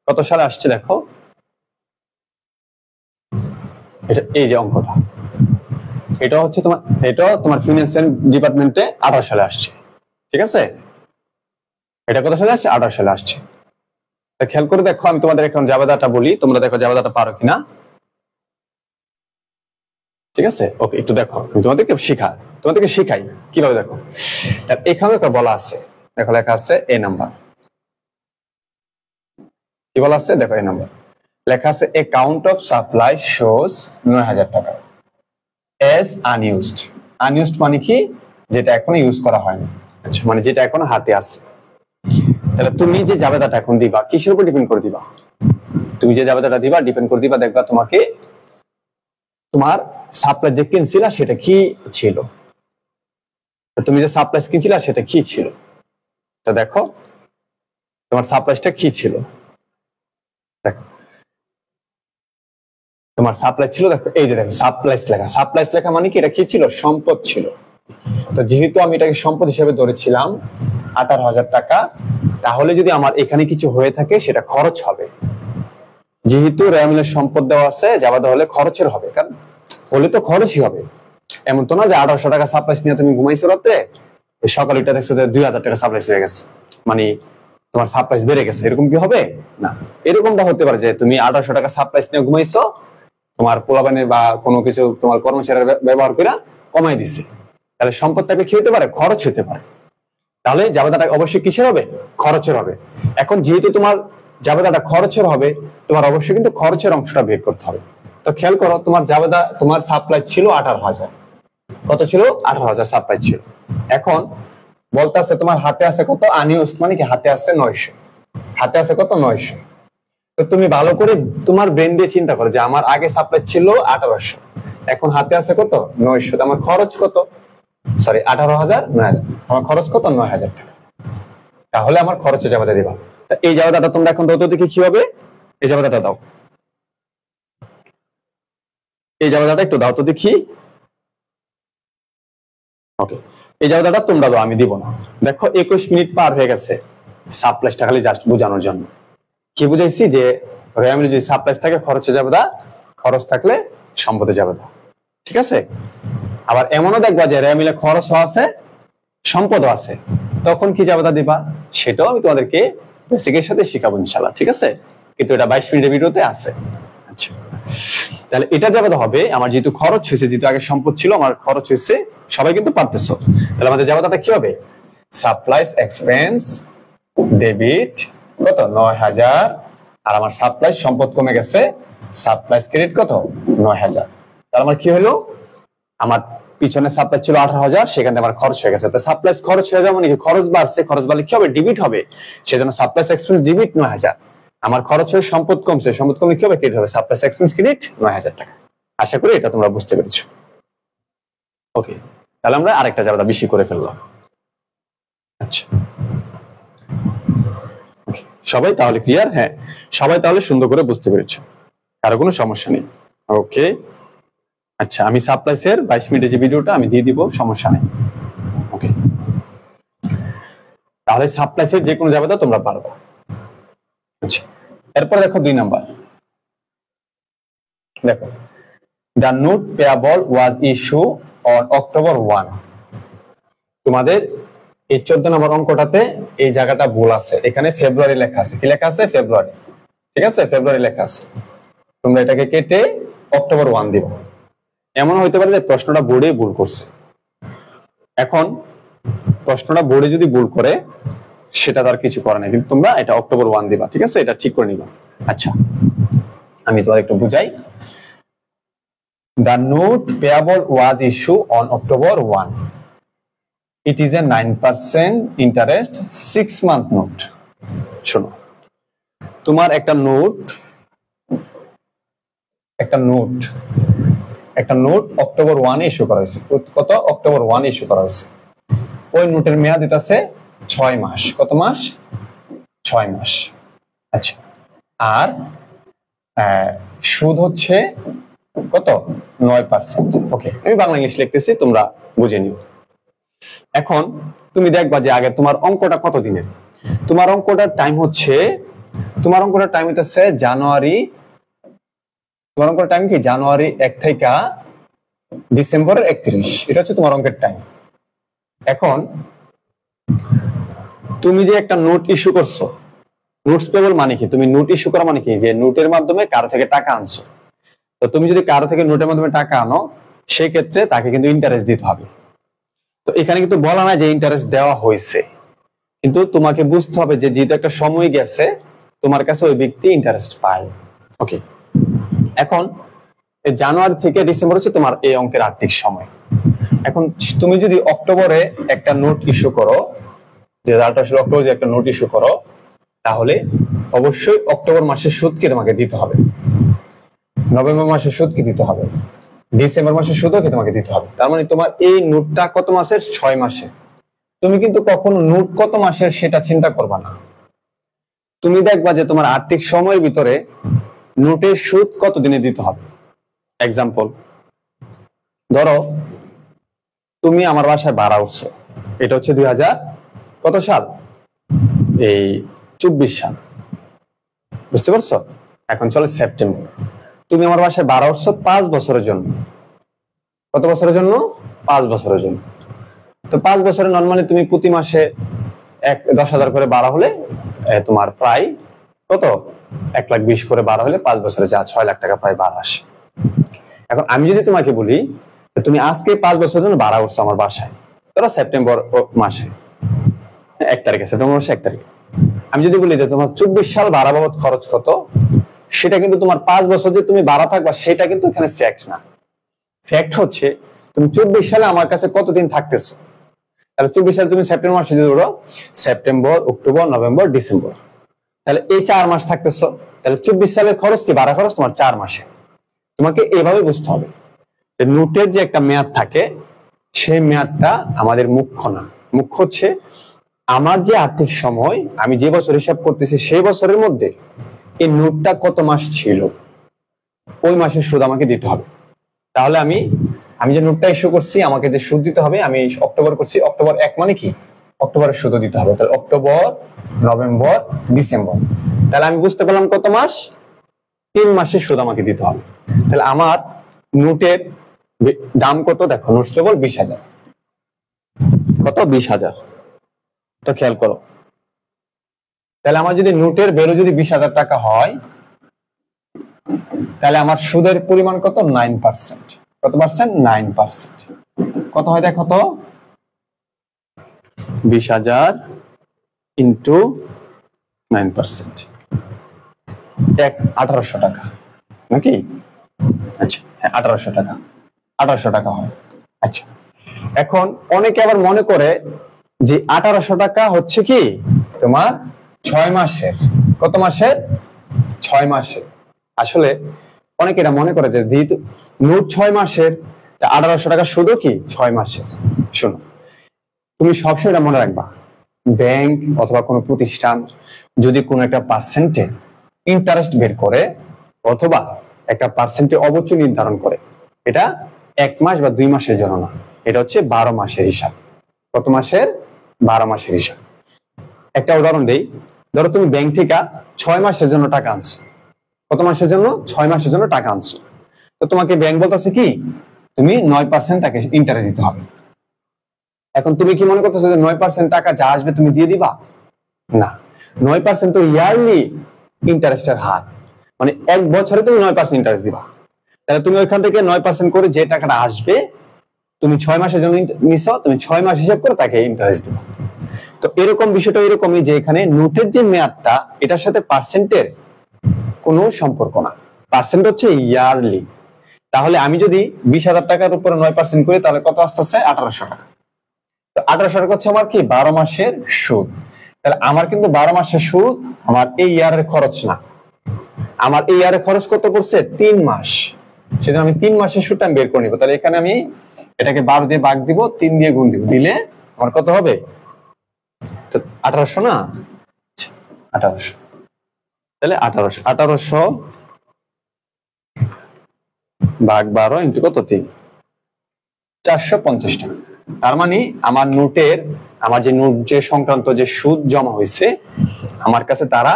কত সালে আসছে? দেখো এটা, এই যে অঙ্কটা, এটা হচ্ছে তোমার, এটা তোমার ফিনান্সিয়াল ডিপার্টমেন্টে 18 সালে আসছে। ঠিক আছে, এটা কত সালে আসছে? 18 সালে আসছে। খেয়াল করে দেখো, আমি তোমাদের এখন জাবেদাটা বলি, তোমরা দেখো জাবেদাটা পারো কিনা। ঠিক আছে, ওকে, একটু দেখো, আমি তোমাদেরকে শিখাই কিভাবে। দেখো এখানে বলা আছে, দেখো লেখা আছে এ নাম্বার, কি বলা আছে? দেখো এই নাম্বার লেখা আছে, অ্যাকাউন্ট অফ সাপ্লাই শোজ 9000 টাকা এজ আনইউজড। আনইউজড মানে কি? যেটা এখনো ইউজ করা হয়নি। আচ্ছা, মানে যেটা এখনো হাতে আছে। তাহলে তুমি যে জাবেদাটা এখন দিবা, কিসের উপর ডিপেন্ড করে দিবা? তুমি যে জাবেদাটা দিবা ডিপেন্ড করে দিবা, দেখবা তোমাকে তোমার সাপ্লাই যে কিনছিলা সেটা কি ছিল, তুমি যে সাপ্লাই কিনছিলা সেটা কি ছিল। তো দেখো তোমার সাপ্লাইসটা কি ছিল, দেখো তোমার সাপ্লাই ছিল, দেখো এই যে দেখো সাপ্লাইস লেখা, সাপ্লাইস লেখা মানে কি, এটা কি ছিল, সম্পদ ছিল। তো যেহেতু আমি এটাকে সম্পদ হিসেবে ধরেছিলাম 18,000 টাকা, তাহলে যদি আমার এখানে কিছু হয়ে থাকে সেটা খরচ হবে। যেহেতু রেয়ামিলের সম্পদ দেওয়া আছে, জাবাদা হলে খরচের হবে, কারণ হলে তো খরচই হবে। এমন তো না যে 1800 টাকা সাপ্লাইস নিয়ে তুমি ঘুমাইছো রাত্রে, সকালে উঠে দেখছো 2000 টাকা সাপ্লাইস হয়ে গেছে, মানে তোমার সাপ্লাইস বেড়ে গেছে, এরকম কি হবে না। এরকমটা হতে পারে যে তুমি 1800 টাকা সাপ্লাইস নিয়ে ঘুমাইছো, তোমার পোলাপানের বা কোনো কিছু তোমার কর্মচারীর ব্যবহার করে কমাই দিচ্ছে, তাহলে সম্পদ থাকলে কি হতে পারে, খরচ হতে পারে। তাহলে জাবেদাটা অবশ্যই কিসের হবে, খরচের হবে। এখন যেহেতু তোমার জাবেদাটা খরচের হবে, তোমার অবশ্যই কিন্তু খরচের অংশটা বের করতে হবে। তো খেয়াল করো, তোমার জাবেদা, তোমার সাপ্লাই ছিল 18,000, কত ছিল, 18,000 সাপ্লাই ছিল। এখন বলতে আছে তোমার হাতে আছে কত, আনইউজড মানে কি, হাতে আছে 900, হাতে আছে কত, 900। তো তুমি ভালো করে তোমার ব্রেন দিয়ে চিন্তা করো যে আমার আগে সাপ্লাই ছিল 1800, এখন হাতে আছে কত, 900, তো আমার খরচ কত, সরি 18,000, 9,000, আমার খরচ কত, 9,000 টাকা। তাহলে আমার খরচে জাবেদা দিবা। তা এই জাবেদাটা তোমরা এখন দাও তো দেখি কি হবে, এই জাবেদাটা দাও, এই জাবেদাটা একটু দাও তো দেখি। ওকে, এই জাবেদাটা তোমরা দাও, আমি দিব না। দেখো 21 মিনিট পার হয়ে গেছে, সাপ্লাইসটা খালি জাস্ট বোঝানোর জন্য। কি বুঝাইছি, যে রেয়ামিলে যদি সাপ্লাইস থাকে খরচে জাবেদা, খরচ থাকলে সম্পদে জাবেদা, ঠিক আছে। আবার এমনও দেখবা যে রেয়ামিলে খরচও আছে সম্পদও আছে, তখন কি জাবেদা দিবা, সেটাও আমি তোমাদেরকে বেসিকের সাথে শিখাবো ইনশাআল্লাহ, ঠিক আছে। কিন্তু এটা 22 মিনিটের ভিডিওতে আছে। আচ্ছা, তাহলে এটা জাবেদা হবে আমার, যেহেতু খরচ হয়েছে, যেহেতু আগে সম্পদ ছিল, আমার খরচ হয়েছে, সবাই কিন্তু পারতেছো। তাহলে আমাদের জাবেদাটা কি হবে, সাপ্লাইস এক্সপেন্স ডেবিট কত, 9,000, আর আমার সাপ্লাইস সম্পদ কমে গেছে, সাপ্লাইস ক্রেডিট কত, 9,000। তাহলে আমার কি হলো, আমার পিছনে সাপ্লাই ছিল 18,000, সেখান থেকে আমার খরচ হয়ে গেছে। তো সাপ্লাইস খরচ হয়ে যাবে মানে কি, খরচ বাড়ছে, খরচ বাড়লে কি হবে, ডিবিট হবে, সেজন্য সাপ্লাইস এক্সপেন্স ডিবিট 9,000। আমার খরচ হয়ে সম্পদ কমছে, সম্পদ কমলে কি হবে, ক্রেডিট হবে, সাপ্লাইস এক্সপেন্স ক্রেডিট 9,000 টাকা। আশা করি এটা তোমরা বুঝতে পেরেছো। ওকে, তাহলে আমরা আরেকটা জাবেদা বেশি করে ফেললাম। আচ্ছা, সবাই তাহলে ক্লিয়ার, হ্যাঁ সবাই তাহলে সুন্দর করে বুঝতে পেরেছো, কারো কোনো সমস্যা নেই। ওকে, আচ্ছা আমি সাপ্লাইসের 22 মিনিটের যে ভিডিওটা আমি দিয়ে দিব, সমস্যা নেই। ওকে, তাহলে সাপ্লাইসের যে কোনো জাবেদা তোমরা পারবে। আচ্ছা, এরপর দেখো 2 নাম্বার, দেখো the note payable was issue on October 1। তোমাদের এই 14 নম্বর অঙ্কটাতে এই জায়গাটা ভুল আছে, এখানে ফেব্রুয়ারি লেখা আছে। কি লেখা আছে, ফেব্রুয়ারি, ঠিক আছে, ফেব্রুয়ারি লেখা আছে। তোমরা এটাকে কেটে অক্টোবর 1 দিবা। এমন হইতে পারে যে প্রশ্নটা বোর্ডে ভুল করছে। এখন প্রশ্নটা বোর্ডে যদি ভুল করে সেটা তার কিছু করার নেই, কিন্তু তোমরা এটা অক্টোবর 1 দিবা, ঠিক আছে, এটা ঠিক করে নিবা। আচ্ছা, আমি তোমাদের একটু বুঝাই। The note payable was issued on October 1. It is a 9% interest 6-month note. শোনো, তোমার একটা নোট অক্টোবর 1 ইস্যু করা হয়েছে। কত, অক্টোবর 1 ইস্যু করা হয়েছে। ওই নোটের মেয়াদ আছে 6 মাস। কত মাস, 6 মাস। আচ্ছা, আর সুদ হচ্ছে কত, 9%। ওকে, আমি বাংলা ইংলিশ লিখতেছি, তোমরা বুঝে নিও। এখন তুমি দেখবা যে আগে তোমার অঙ্কটা কত দিনের, তোমার অঙ্কটার টাইম হচ্ছে, তোমার অঙ্কটার টাইম হইতেছে জানুয়ারি, তোমার অঙ্কটার টাইম কি, জানুয়ারি 1 থেকে ডিসেম্বরের 31, এটা হচ্ছে তোমার অঙ্কের টাইম। এখন তুমি যে একটা নোট ইস্যু করছো, নোটস পেবল মানে কি, তুমি নোট ইস্যু করা মানে কি, যে নোটের মাধ্যমে কারো থেকে টাকা আনছো। তো তুমি যদি কারো থেকে নোটের মাধ্যমে টাকা আনো, সেই ক্ষেত্রে তাকে কিন্তু ইন্টারেস্ট দিতে হবে। তো এখানে কিন্তু বলা না যে ইন্টারেস্ট দেওয়া হয়েছে, কিন্তু তোমাকে বুঝতে হবে যে যেহেতু একটা সময় গেছে, তোমার কাছে ওই ব্যক্তি ইন্টারেস্ট পায়। ওকে, এখন জানুয়ারি থেকে ডিসেম্বর হচ্ছে তোমার এই অঙ্কের আর্থিক সময়। এখন তুমি যদি অক্টোবরে একটা নোট ইস্যু করো, 2018 সালে অক্টোবরে যে একটা নোট ইস্যু করো, তাহলে অবশ্যই অক্টোবর মাসের সুদ কি তোমাকে দিতে হবে, নভেম্বর মাসের সুদ কি দিতে হবে, ডিসেম্বর মাসের সুদও কি তোমাকে দিতে হবে। তার মানে তোমার এই নোটটা কত মাসের, 6 মাসের। তুমি কিন্তু কখনো নোট কত মাসের সেটা চিন্তা করবা না, তুমি দেখবা যে তোমার আর্থিক সময়ের ভিতরে নোটের সুদ কত দিনে দিতে হবে, এক্সাম্পল, ধরো তুমি আমার বাসায় ভাড়া উঠছো, এটা হচ্ছে 2000 কত সাল, এই 24 সাল, বুঝতে পারছো? এখন চলো সেপ্টেম্বর, তুমি আমার বাসায় ভাড়া উঠছো 5 বছরের জন্য। কত বছরের জন্য? 5 বছরের জন্য। তো 5 বছরে নরমালি তুমি প্রতি মাসে 10,000 করে ভাড়া হলে তোমার প্রায় কত 1,20,000 করে ভাড়া হলে 5 বছরে যা 6 লাখ টাকা প্রায় ভাড়া আসে। এখন আমি যদি তোমাকে বলি তুমি আজকে 5 বছরের জন্য ভাড়া উঠছো আমার বাসায়, ধরো সেপ্টেম্বর মাসে 1 তারিখে, সেপ্টেম্বর মাসে 1 তারিখে, আমি যদি বলি যে তোমার 24 সাল ভাড়া বাবদ খরচ কত, সেটা কিন্তু তোমার 5 বছর যে তুমি ভাড়া থাকবা সেটা কিন্তু এখানে ফ্যাক্ট না। ফ্যাক্ট হচ্ছে তুমি 24 সালে আমার কাছে কতদিন থাকতেছো। তাহলে 24 সালে তুমি সেপ্টেম্বর মাসে যদি ধরো সেপ্টেম্বর, অক্টোবর, নভেম্বর, ডিসেম্বর, তাহলে এই 4 মাস থাকতেছো। তাহলে 24 সালের খরচ কি, ভাড়া খরচ তোমার 4 মাসে। তোমাকে এভাবে বুঝতে হবে যে নোটের যে একটা মেয়াদ থাকে সেই মেয়াদটা আমাদের মুখ্য না। মুখ্য হচ্ছে আমার যে আর্থিক সময়, আমি যে বছর হিসাব করতেছি সেই বছরের মধ্যে এই নোটটা কত মাস ছিল, ওই মাসের সুদ আমাকে দিতে হবে। তাহলে আমি যে নোটটা ইস্যু করছি আমাকে যে সুদ দিতে হবে, আমি অক্টোবর করছি, অক্টোবর 1 মানে কি, অক্টোবরের সুদ দিতে হবে। তাহলে অক্টোবর, নভেম্বর, ডিসেম্বর, তাহলে আমি বুঝতে পারলাম কত মাস, 3 মাসের সুদ আমাকে দিতে হবে। তাহলে আমার নোটের দাম কত, দেখো নোট কেবল 20,000, কত 20,000। তো খেয়াল করো, তাহলে আমার যদি নোটের ভ্যালু যদি 20,000 টাকা হয়, তাহলে আমার সুদের পরিমাণ কত, 9%। কত পার্সেন্ট? 9%। কত হয় দেখো তো, 20,000 ইন্টু 9%, 1800 টাকা নাকি? আচ্ছা হ্যাঁ, 1800 টাকা, 1800 টাকা হয়। আচ্ছা, এখন অনেকে আবার মনে করে যে 1800 টাকা হচ্ছে কি তোমার 6 মাসের। কত মাসের? 6 মাসের। আসলে অনেকে এটা মনে করে যে যেহেতু নোট 6 মাসের, 1800 টাকা শুধু কি 6 মাসের। শোনো, তুমি সবসময় এটা মনে রাখবা, ব্যাংক অথবা কোনো প্রতিষ্ঠান যদি কোনো একটা পার্সেন্টে ইন্টারেস্ট বের করে অথবা একটা পার্সেন্টে অবচয় নির্ধারণ করে, এটা 1 মাস বা 2 মাসের জন্য না, এটা হচ্ছে 12 মাসের হিসাব। কত মাসের? 12 মাসের হিসাব। একটা উদাহরণ দেই, ধরো তুমি ব্যাংক থেকে 6 মাসের জন্য টাকা আনছো। কত মাসের জন্য? 6 মাসের জন্য টাকা আনছো। তো তোমাকে ব্যাংক বলতেছে কি তুমি 9% তাকে ইন্টারেস্ট দিতে হবে। এখন তুমি কি মনে করতেছো যে 9% টাকা যা আসবে তুমি দিয়ে দিবা? না, 9% তো ইয়ারলি ইন্টারেস্টের হার, মানে 1 বছরে তুমি 9% ইন্টারেস্ট দিবা। তাহলে তুমি ওইখান থেকে 9% করে যে টাকাটা আসবে, তুমি 6 মাসের জন্য নিছো, তুমি 6 মাস হিসাব করে তাকে ইন্টারেস্ট দিবা। তো এরকম বিষয়টা এরকমই যে এখানে নোটের যে মেয়াদটা এটার সাথে পার্সেন্টের কোনো সম্পর্ক না, পার্সেন্ট হচ্ছে ইয়ারলি। তাহলে আমি যদি 20,000 টাকার উপরে 9% করি তাহলে কত আসতেছে? 1800 টাকা। তো 1800 টাকা হচ্ছে আমার কি 12 মাসের সুদ। তাহলে আমার কিন্তু 12 মাসের সুদ আমার এই ইয়ারের খরচ না, আমার এই ইয়ারের খরচ কত পড়ছে? 3 মাস। সেজন্য আমি 3 মাসের সুদটা বের করে নিব। তাহলে এখানে আমি এটাকে 12 দিয়ে ভাগ দিব, 3 দিয়ে গুণ দিব, দিলে আমার কত হবে? 1800 না? 1800। তাহলে 1800 ভাগ 12 ইন্টু কত? 3, 450 টাকা। তার মানে আমার নোটের, আমার যে নোট যে সংক্রান্ত যে সুদ জমা হয়েছে আমার কাছে, তারা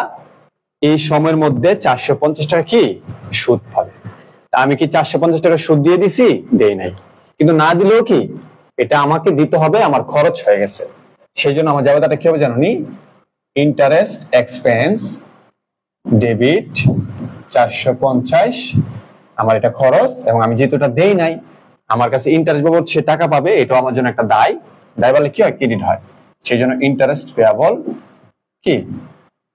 এই সময়ের মধ্যে 450 টাকা কি সুদ পাবে। তা আমি কি 450 টাকা সুদ দিয়ে দিছি? দেই নাই। কিন্তু না দিলেও কি এটা আমাকে দিতে হবে, আমার খরচ হয়ে গেছে। সেই জন্য আমার জাবেদাটা কি হবে জানো নি? ইন্টারেস্ট এক্সপেন্স ডেবিট 450, আমার এটা খরচ, এবং আমি যেহেতু এটা দেই নাই আমার কাছে ইন্টারেস্ট বাবদ সে টাকা পাবে, এটাও আমার জন্য একটা দায়। দায় বলে কি হয়? ক্রেডিট হয়। সেই জন্য ইন্টারেস্ট পেয়াবল কি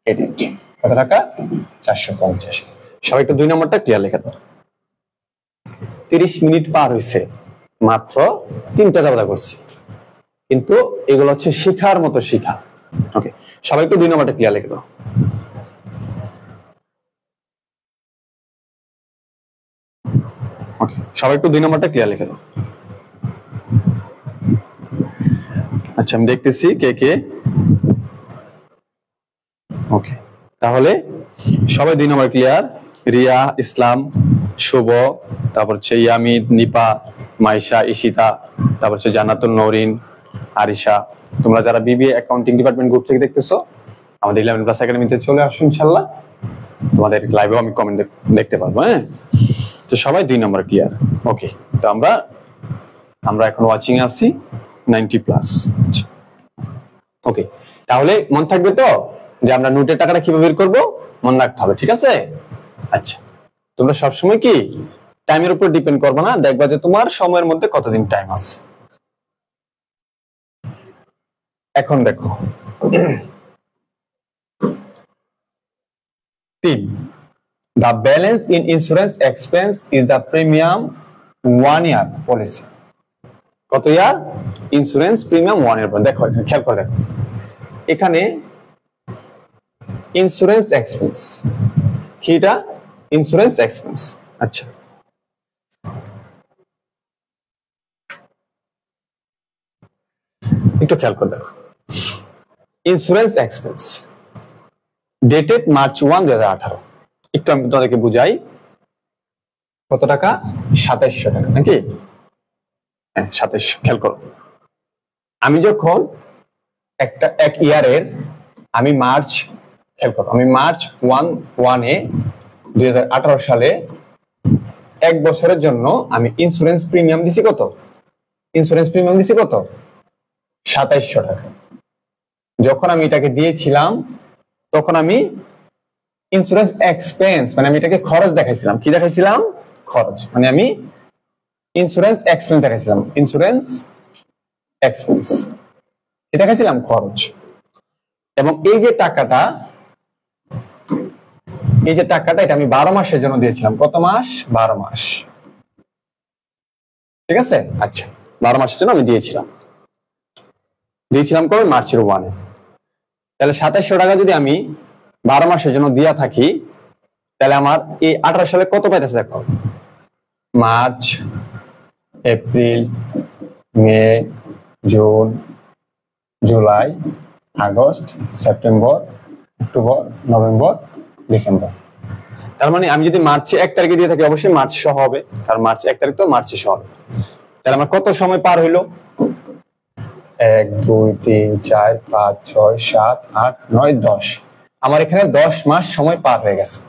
ক্রেডিট। কত টাকা? 450। সবাই একটু 2 নম্বরটা ক্লিয়ার লিখে দাও। 30 মিনিট পার হয়েছে, মাত্র 3টা জাবেদা করছি, কিন্তু এগুলো হচ্ছে শিখার মতো শিখা। ওকে, সবাই একটু 2 নম্বরটা ক্লিয়ার লিখে দাও। ওকে, সবাই একটু 2 নম্বরটা ক্লিয়ার লিখে দাও। আচ্ছা, আমি দেখতেছি কে কে। ওকে, তাহলে সবাই 2 নম্বর ক্লিয়ার। রিয়া, ইসলাম, শুভ, তারপর হচ্ছে ইয়ামিদ, নিপা, মাইশা, ইশিতা, তারপর হচ্ছে জান্নাতুল নওরিন, আরিশা। তোমরা যারা বিবিএ অ্যাকাউন্টিং ডিপার্টমেন্ট গ্রুপ থেকে দেখতেছো আমাদের 11 প্লাস একাডেমিতে চলে আসো ইনশাআল্লাহ, তোমাদের লাইভেও আমি কমেন্ট দেখতে পারবো। হ্যাঁ, তো সবাই 2 নম্বর ক্লিয়ার। ওকে, তো আমরা এখন ওয়াচিং এ আছি 90 প্লাস। ওকে, তাহলে মন থাকবে তো যে আমরা নোটের টাকাটা কিভাবে বের করবো, মনে রাখতে হবে, ঠিক আছে? আচ্ছা, তোমরা সবসময় কি টাইমের উপর ডিপেন্ড করবে না, দেখবা যে তোমার সময়ের মধ্যে কতদিন টাইম আছে। এখন দেখো 3, the balance in insurance expense is the premium 1 year policy। কত ইয়ার? ইন্স্যুরেন্স প্রিমিয়াম 1 ইয়ার। দেখো এখানে খেয়াল করে দেখো, এখানে ইন্স্যুরেন্স এক্সপেন্স কি? এটা ইন্স্যুরেন্স এক্সপেন্স। আচ্ছা, একটু খেয়াল করে দেখো, ইন্স্যুরেন্স এক্সপেন্স ডেটেড মার্চ 1, 2018। একটু আমি তোমাদেরকে বুঝাই, কত টাকা? 2700 টাকা, নাকি? হ্যাঁ, 2700। খেয়াল করো, আমি যখন এক ইয়ারের আমি মার্চ, খেয়াল করো, আমি মার্চ 1 2018 সালে 1 বছরের জন্য আমি ইন্স্যুরেন্স প্রিমিয়াম দিছি কত? ইন্স্যুরেন্স প্রিমিয়াম দিছি কত? 2700 টাকা। যখন আমি এটাকে দিয়েছিলাম তখন আমি ইন্স্যুরেন্স এক্সপেন্স মানে আমি এটাকে খরচ দেখাইছিলাম। কি দেখাইছিলাম? খরচ। মানে আমি ইন্স্যুরেন্স এক্সপেন্স দেখাইছিলাম, ইন্স্যুরেন্স এক্সপেন্স কি দেখাইছিলাম? খরচ। এবং এই যে টাকাটা এটা আমি 12 মাসের জন্য দিয়েছিলাম। কত মাস? 12 মাস। ঠিক আছে? আচ্ছা, 12 মাসের জন্য আমি দিয়েছিলাম কবে? মার্চের 1 এ। তাহলে 2700 টাকা যদি আমি 12 মাসের জন্য দিয়া থাকি, তাহলে আমার এই 18 সালে কত পাইতেছে দেখো, March, April, May, June, July, August, September, October, November, December. তার মানে আমি যদি মার্চে 1 তারিখে দিয়ে থাকি, অবশ্যই মার্চ সহ হবে, কারণ মার্চ 1 তারিখ তো মার্চে সহ হবে। তাহলে আমার কত সময় পার হইলো? 1 2 3 4 5 6 7 8 9 10। আমার এখানে 10 মাস সময় পার হয়ে গেছে।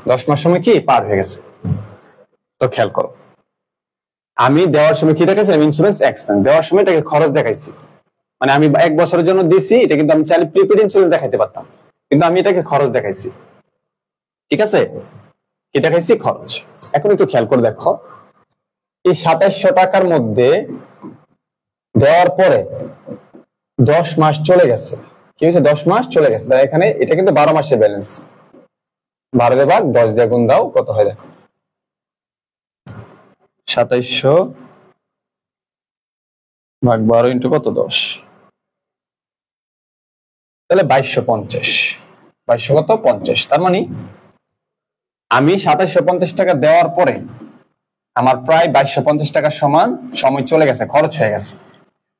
10 মাস সময় কি পার হয়ে গেছে? তো খেয়াল করো, আমি দেওয়ার সময় কি দেখাইছিলাম? Insurance expense. দেওয়ার সময় এটাকে খরচ দেখাইছি, মানে আমি 1 বছরের জন্য দিছি, এটা কিন্তু আমি চাইলে প্রিপেড ইন্স্যুরেন্স দেখাইতে পারতাম, কিন্তু আমি এটাকে খরচ দেখাইছি। ঠিক আছে? কি দেখাইছি? খরচ। এখন একটু খেয়াল করে দেখো, এই 2700 টাকার মধ্যে দেওয়ার পরে 10 মাস চলে গেছে। কি হয়েছে? 10 মাস চলে গেছে। তাই এখানে এটা কিন্তু 12 মাসের ব্যালেন্স। 12 দিয়ে ভাগ 10 দিয়ে গুণ দাও, কত হয় দেখো, 2700 ভাগ 12 ইন্টু কত? 10। তাহলে 2250। 2200 কত? 50। তার মানে আমি 2750 টাকা দেওয়ার পরে আমার প্রায় 2250 টাকার সমান সময় চলে গেছে, খরচ হয়ে গেছে।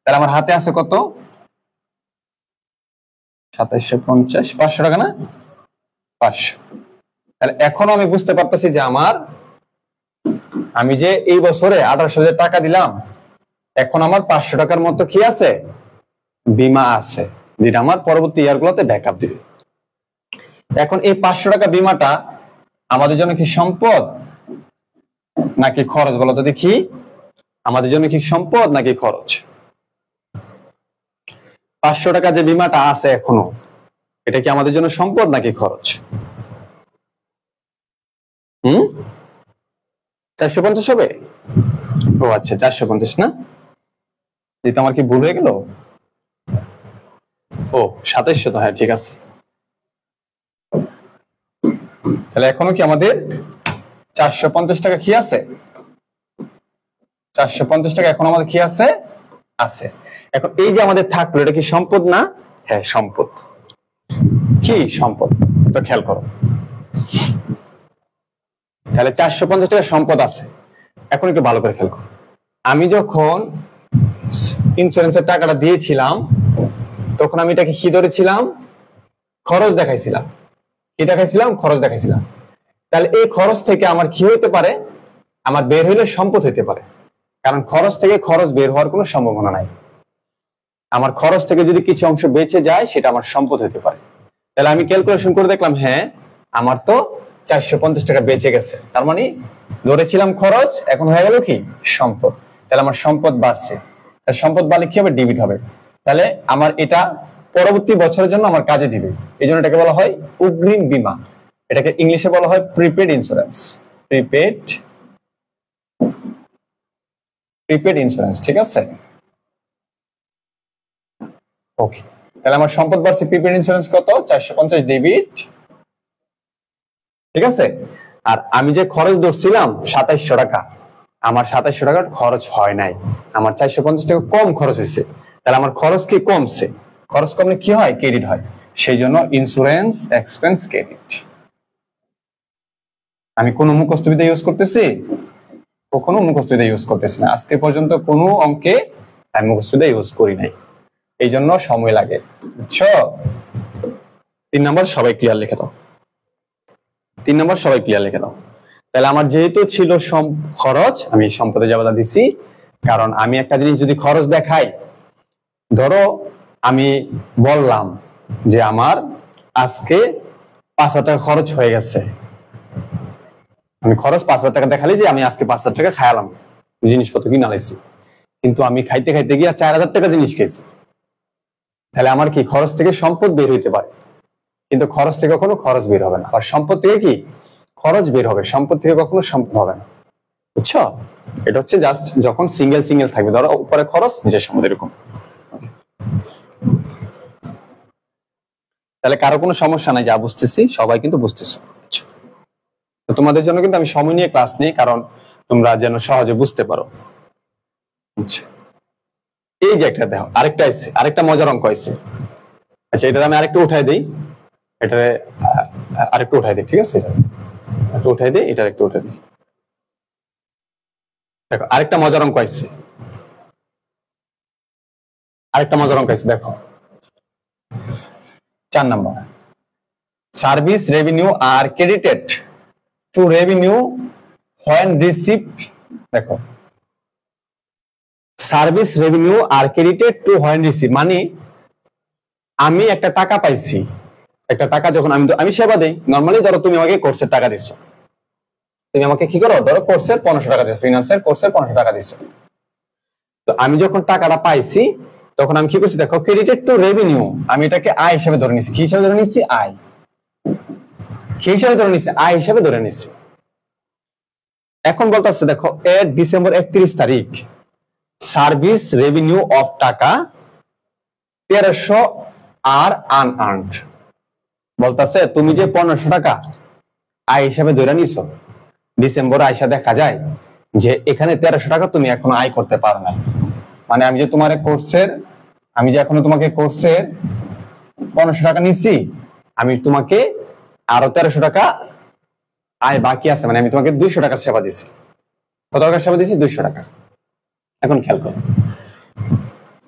তাহলে আমার হাতে আছে কত? 2750, 500 টাকা না? 500। তাহলে এখনো আমি বুঝতে পারতেছি যে আমি যে এই বছরে 18,000 টাকা দিলাম, এখন আমার 500 টাকার মতো কি আছে? বীমা আছে, যেটা আমার পরবর্তী ইয়ারগুলোতে ব্যাকআপ দিবে। এখন এই 500 টাকা বীমাটা আমাদের জন্য কি সম্পদ নাকি খরচ? বলো তো দেখি, আমাদের জন্য কি সম্পদ নাকি খরচ? 500 টাকা যে বীমাটা আছে এখনো, এটা কি আমাদের জন্য সম্পদ নাকি খরচ? 450 হবে? ও আচ্ছা, 450 না? এটা আমার কি ভুল হয়ে গেল? ও 2700 তো, হ্যাঁ ঠিক আছে। তাহলে এখনো কি আমাদের 450 টাকা কি আছে? 450 টাকা এখন আমাদের কি আছে? আছে। এখন এই যে আমাদের থাকলো, এটা কি সম্পদ না? হ্যাঁ সম্পদ। কি সম্পদ? তো খেয়াল করো, তাহলে 450 টাকা সম্পদ আছে। এখন একটু ভালো করে খেয়াল করো, আমি যখন ইন্স্যুরেন্সের টাকাটা দিয়েছিলাম তখন আমি এটাকে কি ধরেছিলাম? খরচ দেখাইছিলাম। কি দেখাইছিলাম? খরচ দেখাইছিলাম। তাহলে এই খরচ থেকে আমার কি হইতে পারে, আমার বের হইলে সম্পদ হইতে পারে, কারণ খরচ থেকে খরচ বের হওয়ার কোনো সম্ভাবনা নাই। আমার খরচ থেকে যদি কিছু অংশ বেঁচে যায় সেটা আমার সম্পদ হতে পারে। তাহলে আমি ক্যালকুলেশন করে দেখলাম, হ্যাঁ আমার তো 450 টাকা বেঁচে গেছে, তার মানে ধরেছিলাম খরচ, এখন হয়ে গেল কি সম্পদ। তাহলে আমার সম্পদ বাড়ছে, সম্পদ বাড়লে কি হবে, ডেবিট হবে। তাহলে আমার এটা পরবর্তী বছরের জন্য আমার কাজে দিবে, এই জন্য এটাকে বলা হয় অগ্রিম বীমা। এটাকে ইংলিশে বলা হয় প্রিপেড ইন্স্যুরেন্স। প্রিপেড ইন্স্যুরেন্স, ঠিক আছে। ওকে, তাহলে আমার সম্পদ বাড়ছে, প্রিপেড ইন্স্যুরেন্স কত, 450 ডেবিট, ঠিক আছে। আর আমি যে খরচ ধরছিলাম 2700 টাকা, আমার 2700 টাকার খরচ হয় নাই, আমার 450 টাকা কম খরচ হয়েছে। তাহলে আমার খরচ কি কমছে, খরচ কমলে কি হয়, ক্রেডিট হয়, সেই জন্য ইন্স্যুরেন্স এক্সপেন্স ক্রেডিট। আমি কোন মুখস্থবিদ্যা ইউজ করতেছি, কখনো মুখস্থবিদ্যা ইউজ করতেছি না, আজকে পর্যন্ত কোনো অঙ্কে আমি মুখস্থবিদ্যা ইউজ করি নাই, এই জন্য সময় লাগে, বুঝছো। 3 নম্বর সবাই ক্লিয়ার লিখে দাও, 3 নম্বর সবাই ক্লিয়ার লিখে দাও। তাহলে আমার যেহেতু ছিল খরচ, আমি সম্পদে জাবেদা দিছি, কারণ আমি একটা জিনিস যদি খরচ দেখাই, ধরো আমি বললাম যে আমার আজকে 5,000 টাকা খরচ হয়ে গেছে, আমি খরচ 5,000 টাকা দেখালি যে আমি আজকে 5,000 টাকা খাইলাম, জিনিসপত্র কিনে আনাইছি, কিন্তু আমি খাইতে খাইতে গিয়ে 4,000 টাকা জিনিস খেয়েছি। তাহলে আমার কি খরচ থেকে সম্পদ বের হইতে পারে, কিন্তু খরচ থেকে কখনো খরচ বের হবে না। আর সম্পদ থেকে কি খরচ বের হবে, সম্পদ থেকে কখনো সম্পদ হবে না, বুঝছো। এটা হচ্ছে জাস্ট যখন সিঙ্গেল সিঙ্গেল থাকবে, ধরো উপরে খরচ নিচে সম্পদ, এরকম। তাহলে কারো কোনো সমস্যা নাই, যা বুঝতেছি সবাই কিন্তু বুঝতেছো। তো তোমাদের জন্য কিন্তু আমি সময় নিয়ে ক্লাস নিই, কারণ তোমরা যেন সহজে বুঝতে পারো। আচ্ছা, এই যে একটা দেখো, আরেকটা আছে, আরেকটা মজার অঙ্ক আছে। আচ্ছা, এটা আমি আরেকটু উঠাই দিই, এটা আরেকটু উঠাই দিই, ঠিক আছে, এটা একটু উঠাই দিই, এটা একটু উঠাই দিই। দেখো আরেকটা মজার অঙ্ক আছে, আরেকটা মজার অঙ্ক আছে, দেখো 4 number. Service revenue are credited to revenue when received, দেখো service revenue are credited to when received, মানে আমি একটা টাকা পাইছি, একটা টাকা যখন আমি সেবা দেই, নরমালি ধরো তুমি আমাকে কোর্সের টাকা দিচ্ছ, তুমি আমাকে কি করো, ধরো কোর্সের 1500 টাকা দিচ্ছ, ফিনান্সের কোর্সের 1500 টাকা দিচ্ছ। তো আমি যখন টাকাটা পাইছি তখন আমি কি করছি, দেখো ক্রেডিটেড টু রেভিনিউ, আমি এটাকে আয় হিসেবে ধরে নিচ্ছি, কি হিসেবে ধরে নিচ্ছি, আয়, কি হিসেবে ধরে নিচ্ছি, আয় হিসেবে ধরে নিচ্ছি। এখন বলতেছে দেখো, ডিসেম্বর 31 তারিখ সার্ভিস রেভিনিউ অফ টাকা 1300 আর আনআর্নড, বলতেছে তুমি যে 1500 টাকা আয় হিসাবে ধরে নিছো, ডিসেম্বর আইসা দেখা যায় যে এখানে 1300 টাকা তুমি এখনো আয় করতে পারো না। মানে আমি যে তোমার কোর্সের, আমি যে এখনো তোমাকে কোর্সের 1500 টাকা নিচ্ছি, আমি তোমাকে আরো 1300 টাকা আয় বাকি আছে, মানে আমি তোমাকে 200 টাকার সেবা দিচ্ছি। কত টাকার সেবা দিচ্ছি, 200 টাকা। এখন খেয়াল করো,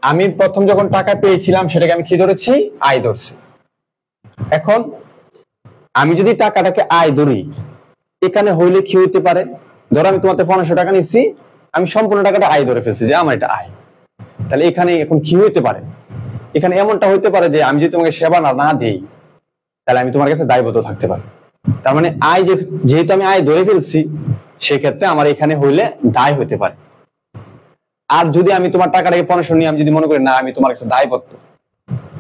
আমি প্রথম যখন টাকা পেয়েছিলাম সেটাকে আমি কি ধরেছি, আয় ধরছি। এখন আমি যদি টাকাটাকে আয় ধরি, এখানে হইলে কি হইতে পারে, ধরো আমি তোমাকে 1500 টাকা নিচ্ছি, আমি সম্পূর্ণ টাকাটা আয় ধরে ফেলছি যে আমার এটা আয়। তাহলে এখানে এখন কি হইতে পারে, এখানে এমনটা হইতে পারে যে আমি যদি তোমাকে সেবা না দিই, তাহলে আমি তোমার কাছে দায়বদ্ধ থাকতে পারি। তার মানে আয় যেহেতু আমি আয় ধরে ফেলছি, সেক্ষেত্রে আমার এখানে হইলে দায় হইতে পারে। আর যদি আমি তোমার টাকাটাকে 1500 নিয়ে আমি যদি মনে করি না আমি তোমার কাছে দায়বদ্ধ,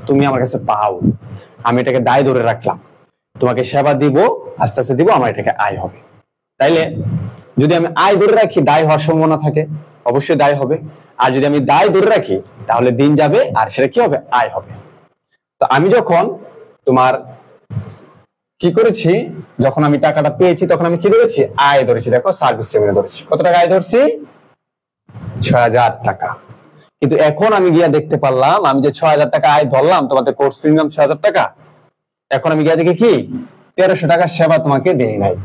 তুমি আমার কাছে পাও, আমি এটাকে দায় ধরে রাখলাম, তোমাকে সেবা দিব, আস্তে আস্তে দিব, আমার এটাকে আয় হবে। তাইলে যদি আমি আয় ধরে রাখি, দায় হওয়ার সম্ভাবনা থাকে, অবশ্যই দায় হবে। আর যদি আমি দায় ধরে রাখি, তাহলে দিন যাবে আর সেটা কি হবে, আয় হবে। তো আমি যখন তোমার কি করেছি, যখন আমি টাকাটা পেয়েছি তখন আমি কি ধরেছি, আয় ধরেছি। দেখো সার্ভিস রেভিনিউ ধরেছি, কত টাকা আয় ধরছি, 6000 টাকা। কিন্তু এখন আমি গিয়া দেখতে পারলাম, আমি যে 6000 টাকা আয় ধরলাম, তোমাদের কোর্স ফি নিলাম 6000 টাকা, এখন আমি গিয়া দেখি কি 1300 টাকার সেবা তোমাকে দেয় নাই,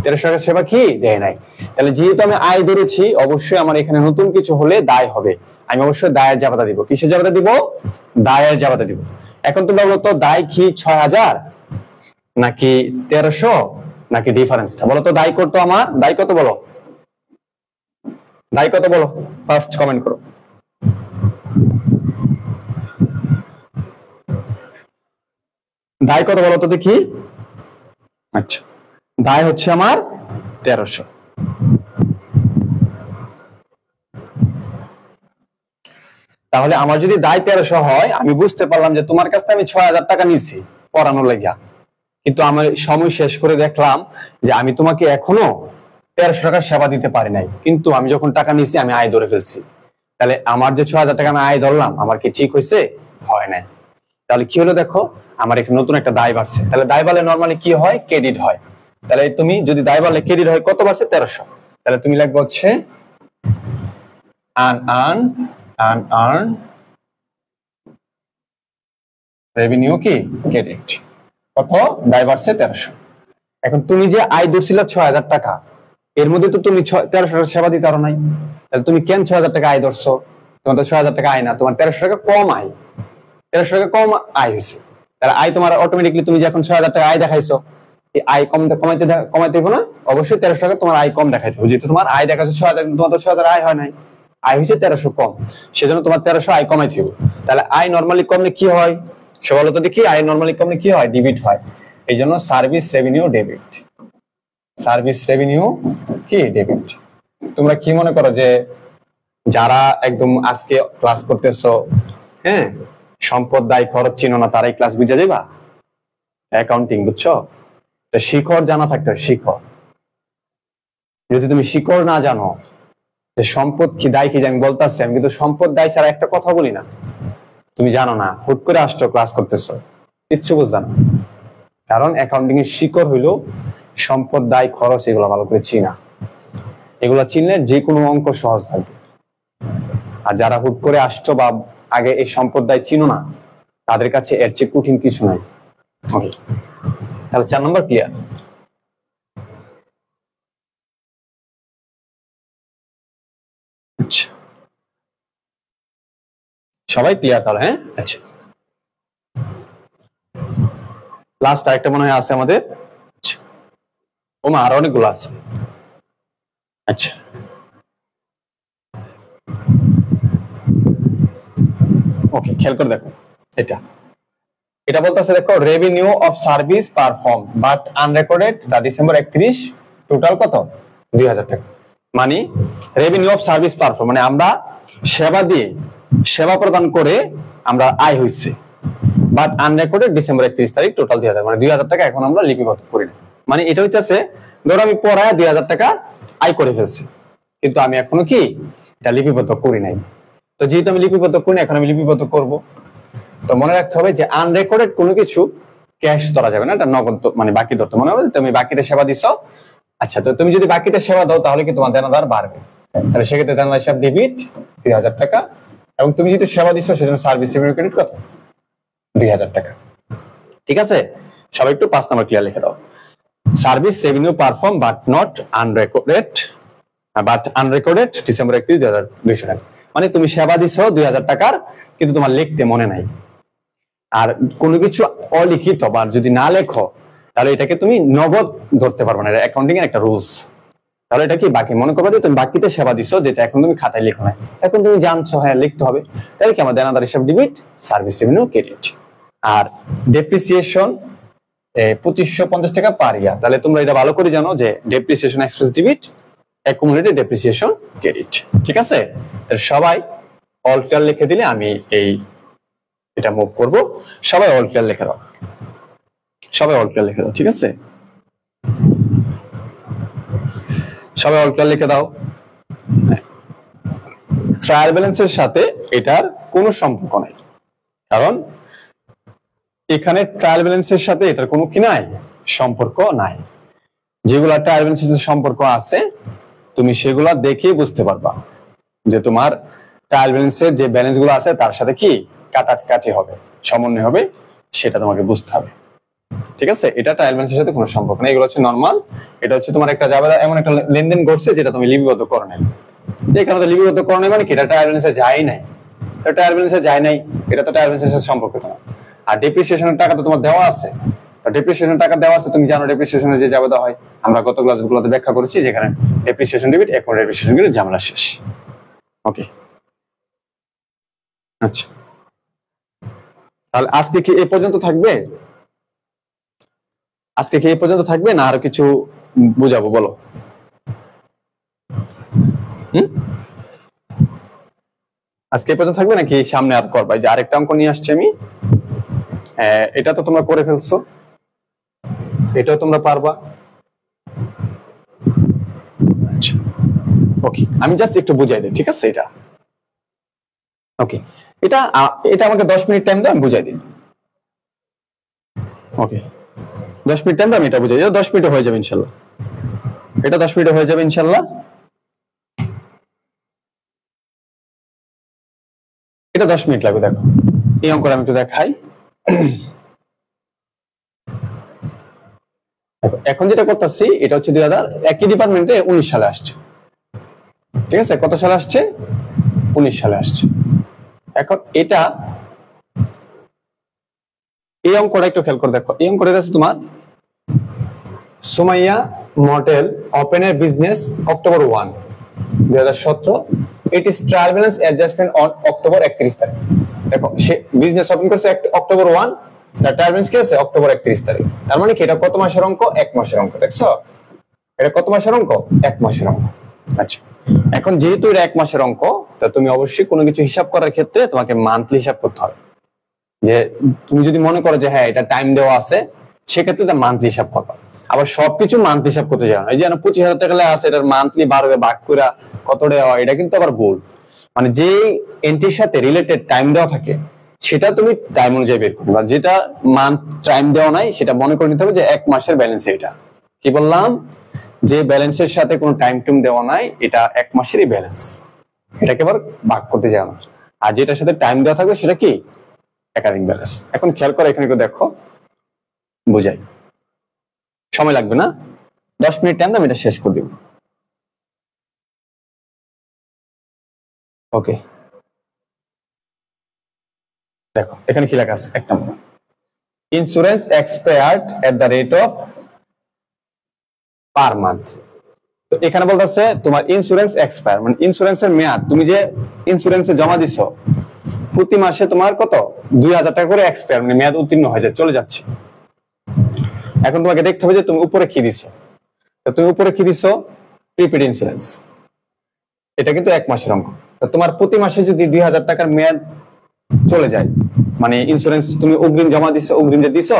1300 টাকার সেবা কি দেয় নাই। তাহলে যেহেতু আমি আয় ধরেছি, অবশ্যই আমার এখানে নতুন কিছু হলে দায় হবে, আমি অবশ্যই দায়ের জাবেদা দিব। কিসের জাবেদা দিব, দায়ের জাবেদা দিব। এখন তোমরা বলো তো, দায় কি 6000 নাকি 1300 নাকি ডিফারেন্সটা? বলো তো দায় করতো আমার, দায় কত বলো, দায় কত বলো, ফার্স্ট কমেন্ট করো। দায় কত বলো তো দেখি। আচ্ছা, দায় হচ্ছে আমার 1300। তাহলে আমার যদি দায় 1300 হয়, আমি বুঝতে পারলাম যে তোমার কাছ থেকে আমি 6000 টাকা নিচ্ছি পড়ানোর লাগিয়া, কিন্তু আমার সময় শেষ করে দেখলাম যে আমি তোমাকে এখনো 1300 টাকার সেবা দিতে পারি নাই, কিন্তু আমি যখন টাকা নিছি আমি আয় ধরে ফেলছি। তাহলে আমার যে 6000 টাকা আমি আয় ধরলাম, আমার কি ঠিক হয়েছে? হয় নাই। তাহলে কি হলো দেখো, আমার এখানে নতুন একটা দায় বাড়ছে। তাহলে দায় বাড়লে নরমালি কি হয়? ক্রেডিট হয়। তাহলে তুমি যদি দায় বাড়লে ক্রেডিট হয়, কত বাড়ছে? 1300। তাহলে তুমি লিখবে হচ্ছে unearned রেভিনিউ কি ক্রেডিট। কত? দায় বাড়ছে 1300। এখন তুমি যে আয় ধরছিল 6000 টাকা, এর মধ্যে তো তুমি 1300 টাকা সেবা দিতে পারো নাই। তাহলে তুমি কেন 6000 টাকা আয় ধরছো? তোমার তো 6000 টাকা আয় না, তোমার 1300 টাকা কম আয়, 1300 টাকা কম আয় হয়েছে। তাহলে আয় তোমার অটোমেটিকলি, তুমি যখন 6000 টাকা আয় দেখাইছো, এই আয় কমাইতে হবে না? অবশ্যই 1300 টাকা তোমার আয় কম দেখাইতে হবে। যেহেতু তোমার আয় দেখাচ্ছে 6000, তোমার তো 6000 আয় হয় নাই, আয় হয়েছে 1300 কম, সেজন্য তোমার 1300 আয় কমাইতে হবে। তাহলে আয় নরমালি কমলে কি হয়? সবাই তো দেখি, আয় নরমালি কমলে কি হয়? ডেবিট হয়। এই জন্য service revenue debit. Service revenue কি ডেবিট। তোমরা কি মনে করো যে যারা একদম আজকে ক্লাস করতেছো, হ্যাঁ, সম্পদ দায় খরচ চিনো না, তারাই ক্লাস বুঝে যাবা অ্যাকাউন্টিং, বুঝছো? তো শিখর জানা থাকতে হবে, শিখর। যদি তুমি শিখর না জানো যে সম্পদ কি দায় কি, আমি বলতেছি, আমি কিন্তু সম্পদ দায় ছাড়া একটা কথা বলি না। তুমি জানো না, হুট করে আসছো ক্লাস করতেছো, কিচ্ছু বুঝলা না। কারণ অ্যাকাউন্টিং এর শিকড় হইলো সম্পদ দায় খরচ, এগুলো ভালো করে চিনা। এগুলো চিনলে যে কোনো অঙ্ক সহজ লাগবে। আর যারা হুট করে আসছো বা আগে এই সম্পদ দায় চিনো না, তাদের কাছে এর চেয়ে কঠিন কিছু নাই। ওকে, তাহলে 4 নম্বর ক্লিয়ার। আচ্ছা, সবাই ক্লিয়ার তাহলে? হ্যাঁ, আচ্ছা, লাস্ট আরেকটা মনে হয় আছে আমাদের। ওমা আর অনেকগুলো আছে। আচ্ছা, ওকে, খেয়াল করে দেখো, এটা বলতেছে, দেখো, revenue of service perform but unrecorded তা ডিসেম্বর 31, টোটাল কত? 2000 টাকা। মানে রেভিনিউ অফ সার্ভিস পারফর্ম মানে আমরা সেবা দিয়ে, সেবা প্রদান করে আমরা আয় হয়েছে, বাট আনরেকর্ডেড ডিসেম্বর 31 তারিখ, টোটাল 2000, মানে 2000 টাকা এখন আমরা লিপিবদ্ধ করি না। মানে এটা হইতেছে, ধরো আমি পড়ায় 2000 টাকা আয় করে ফেলছি, কিন্তু আমি এখনো কি এটা লিপিবদ্ধ করি নাই। তো যেহেতু আমি লিপিবদ্ধ করি না, এখন আমি লিপিবদ্ধ করব। তো মনে রাখতে হবে যে আনরেকর্ডেড কোনো কিছু ক্যাশ ধরা যাবে না, এটা নগদ মানে বাকি ধরতে। মনে হবে তুমি বাকিতে সেবা দিছো, আচ্ছা, তো তুমি যদি বাকিতে সেবা দাও তাহলে কি তোমার দেনাদার বাড়বে। তাহলে সেক্ষেত্রে দেনাদার হিসাব ডেবিট 2000 টাকা, এবং তুমি যদি সেবা দিছো সেজন্য সার্ভিস রেভিনিউ ক্রেডিট কত? 2000 টাকা। ঠিক আছে, সবাই একটু 5 নম্বর ক্লিয়ার লিখে দাও। Service revenue perform but not unrecorded December 31, 2200 টাকা। মানে তুমি সেবা দিছো 2000 টাকার, কিন্তু তোমার লিখতে মনে নাই। আর কোনো কিছু অলিখিত বা যদি না লেখো, তাহলে এটাকে তুমি নগদ ধরতে পারবে না, এটা অ্যাকাউন্টিং এর একটা রুলস। তাহলে এটা কি বাকি, মনে করবে যে তুমি বাকিতে সেবা দিছো, যেটা এখন তুমি খাতায় লেখো না, এখন তুমি জানছো হ্যাঁ লিখতে হবে, তাহলে কি আমার দেনাদার হিসাব ডেবিট, সার্ভিস রেভিনিউ ক্রেডিট। আর ডেপ্রিসিয়েশন 2550 টাকা পার ইয়ার। তাহলে তোমরা এটা ভালো করে জানো যে depreciation expense debit, accumulated depreciation credit. ঠিক আছে, তাহলে সবাই অল ক্লিয়ার লিখে দিলে আমি এই এটা মুভ করব। সবাই অল ক্লিয়ার লিখে দাও, সবাই অল ক্লিয়ার লিখে দাও। ঠিক আছে, সবাই অল ক্লিয়ার লিখে দাও। ট্রায়াল ব্যালেন্সের সাথে এটার কোনো সম্পর্ক নাই, কারণ এখানে ট্রায়াল ব্যালেন্সের সাথে এটার কোনো কি নাই, সম্পর্ক নাই। যেগুলা ট্রায়াল ব্যালেন্সের সাথে সম্পর্ক আছে, তুমি সেগুলা দেখে বুঝতে পারবা যে তোমার ট্রায়াল ব্যালেন্সের যে ব্যালেন্স গুলো আছে তার সাথে কি কাটাকাটি হবে, সমন্বয় হবে, সেটা তোমাকে বুঝতে হবে। ঠিক আছে, এটা ট্রায়াল ব্যালেন্সের সাথে কোনো সম্পর্ক নেই, এগুলো হচ্ছে নরমাল। এটা হচ্ছে তোমার একটা জাবেদা, এমন একটা লেনদেন করছে যেটা তুমি লিপিবদ্ধ করো নাই। এখানে তো লিপিবদ্ধ করো নাই, মানে কি এটা ট্রায়াল ব্যালেন্সে যায় নাই। ট্রায়াল ব্যালেন্সে যায় নাই, এটা তো ট্রায়াল ব্যালেন্সের সাথে সম্পর্কিত না। আর ডেপ্রিসিয়েশনের টাকা তো তোমার দেওয়া আছে, ডেপ্রিসিয়েশন টাকা দেওয়া আছে, তুমি জানো ডেপ্রিসিয়েশনের যে জাবেদা হয়, আমরা গত ক্লাসগুলোতে ব্যাখ্যা করেছি, যেখানে ডেপ্রিসিয়েশন ডেবিট, এখন ডেপ্রিসিয়েশন ক্রেডিট, ঝামেলা শেষ। ওকে, আচ্ছা তাহলে আজকে কি এই পর্যন্ত থাকবে? আজকে কি এই পর্যন্ত থাকবে না আরো কিছু বুঝাবো বলো? আজকে এই পর্যন্ত থাকবে নাকি সামনে আর করবা? যে আরেকটা অঙ্ক নিয়ে আসছি আমি, এটা তো তোমরা করে ফেলছো, এটাও তোমরা পারবা। আচ্ছা ওকে, আমি জাস্ট একটু বুঝাই দিই, ঠিক আছে? এটা ওকে, এটা আমাকে 10 মিনিট টাইম দাও, আমি বুঝাই দিই। ওকে 10 মিনিট টাইম দাও, আমি এটা বুঝাই দিই। 10 মিনিটে হয়ে যাবে ইনশাল্লাহ, এটা 10 মিনিটে হয়ে যাবে ইনশাল্লাহ। এটা 10 মিনিট লাগবে। দেখো এই অঙ্কটা আমি একটু দেখাই। দেখো এখন যেটা করতেছি এটা হচ্ছে 2000 একই ডিপার্টমেন্টে 19 সালে আসছে, ঠিক আছে? কত সালে আসছে? 19 সালে আসছে। এখন এটা এই অঙ্কটা একটু খেয়াল করে দেখো। এই অঙ্কটা আছে তোমার সুমাইয়া মডেল ওপেনের business October 1, 2017, it is trial balance adjustment on October 31 তারিখ। দেখো সে বিজনেস ওপেন করছে অক্টোবর 1, তার ট্রায়াল ব্যালেন্স কি আছে? অক্টোবর 31 তারিখ। তার মানে কি এটা কত মাসের অঙ্ক? 1 মাসের অঙ্ক। দেখছো এটা কত মাসের অঙ্ক? 1 মাসের অঙ্ক। আচ্ছা এখন যেহেতু এটা 1 মাসের অঙ্ক, তা তুমি অবশ্যই কোনো কিছু হিসাব করার ক্ষেত্রে তোমাকে মান্থলি হিসাব করতে হবে। যে তুমি যদি মনে করো যে হ্যাঁ এটা টাইম দেওয়া আছে, সেক্ষেত্রে এটা মান্থলি হিসাব করবা। আবার সবকিছু মান্থলি হিসাব করতে যাও না। এই যে 25,000 টাকা আছে, এটার মান্থলি 12 দিয়ে ভাগ করে কত দেওয়া, এটা কিন্তু আবার ভুল। মানে যে এন্ট্রির সাথে রিলেটেড টাইম দেওয়া থাকে সেটা তুমি টাইম অনুযায়ী বের করবে, আর যেটা মান্থ টাইম দেওয়া নাই সেটা মনে করে নিতে হবে যে 1 মাসের ব্যালেন্স। এটা কি বললাম? যে ব্যালেন্সের সাথে কোনো টাইম টুম দেওয়া নাই এটা 1 মাসেরই ব্যালেন্স, এটাকে আবার ভাগ করতে যাও না। আর যেটার সাথে টাইম দেওয়া থাকবে সেটা কি? একাধিক ব্যালেন্স। এখন খেয়াল করো, এখানে একটু দেখো, বুঝাই, সময় লাগবে না, 10 মিনিট টাইম দাও, আমি এটা শেষ করে দিব। ওকে দেখো এখানে কি লেখা আছে? 1 number, insurance expired at the rate of per month. তো এখানে বলতেছে তোমার ইন্স্যুরেন্স এক্সপায়ার মানে ইন্স্যুরেন্সের মেয়াদ, তুমি যে ইন্স্যুরেন্সে জমা দিছো প্রতি মাসে তোমার কত? 2000 টাকা করে এক্সপায়ার মানে মেয়াদ উত্তীর্ণ হয়ে যায়, চলে যাচ্ছে। এখন তোমাকে দেখতে হবে যে তুমি উপরে কি দিছো। তো তুমি উপরে কি দিছো? প্রিপেড ইন্স্যুরেন্স, এটা কিন্তু 1 মাসের অঙ্ক। তো তোমার প্রতি মাসে যদি 2000 টাকার মেয়াদ চলে যায়, মানে ইন্স্যুরেন্স তুমি অগ্রিম জমা দিছো, অগ্রিম যে দিছো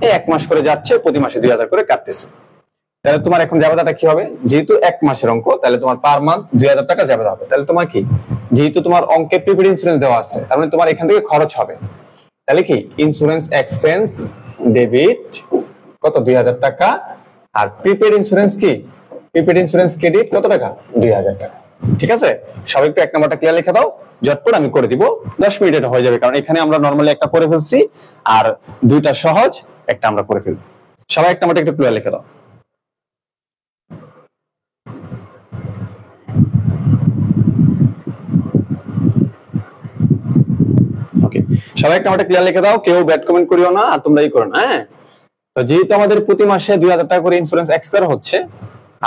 এই 1 মাস করে যাচ্ছে, প্রতি মাসে 2000 করে কাটতেছে। তাহলে তোমার এখন জাবেদাটা কি হবে? যেহেতু 1 মাসের অঙ্ক, তাহলে তোমার পার মান্থ 2000 টাকা জাবেদা হবে। তাহলে তোমার কি, যেহেতু তোমার অঙ্কে প্রিপেড ইন্স্যুরেন্স দেওয়া আছে, তার মানে তোমার এখান থেকে খরচ হবে। তাহলে কি ইন্স্যুরেন্স এক্সপেন্স ডেবিট কত? 2000 টাকা। আর প্রিপেড ইন্স্যুরেন্স কি? প্রিপেড ইন্স্যুরেন্স ক্রেডিট কত টাকা? 2000 টাকা। ঠিক আছে, সবাই একটু 1 নাম্বারটা ক্লিয়ার লিখে দাও, ঝটপট আমি করে দিব, 10 মিনিটে হয়ে যাবে। কারণ এখানে আমরা নরমালি একটা করে ফেলছি, আর 2টা সহজ, একটা আমরা করে ফেলবো। সবাই 1 নাম্বারটা একটু ক্লিয়ার লিখে দাও। ওকে সবাই 1 নাম্বারটা ক্লিয়ার লিখে দাও, কেউ ব্যাড কমেন্ট করিও না, আর তোমরা করো না। হ্যাঁ, তো যেহেতু আমাদের প্রতি মাসে 2000 টাকা করে ইন্স্যুরেন্স এক্সপায়ার হচ্ছে,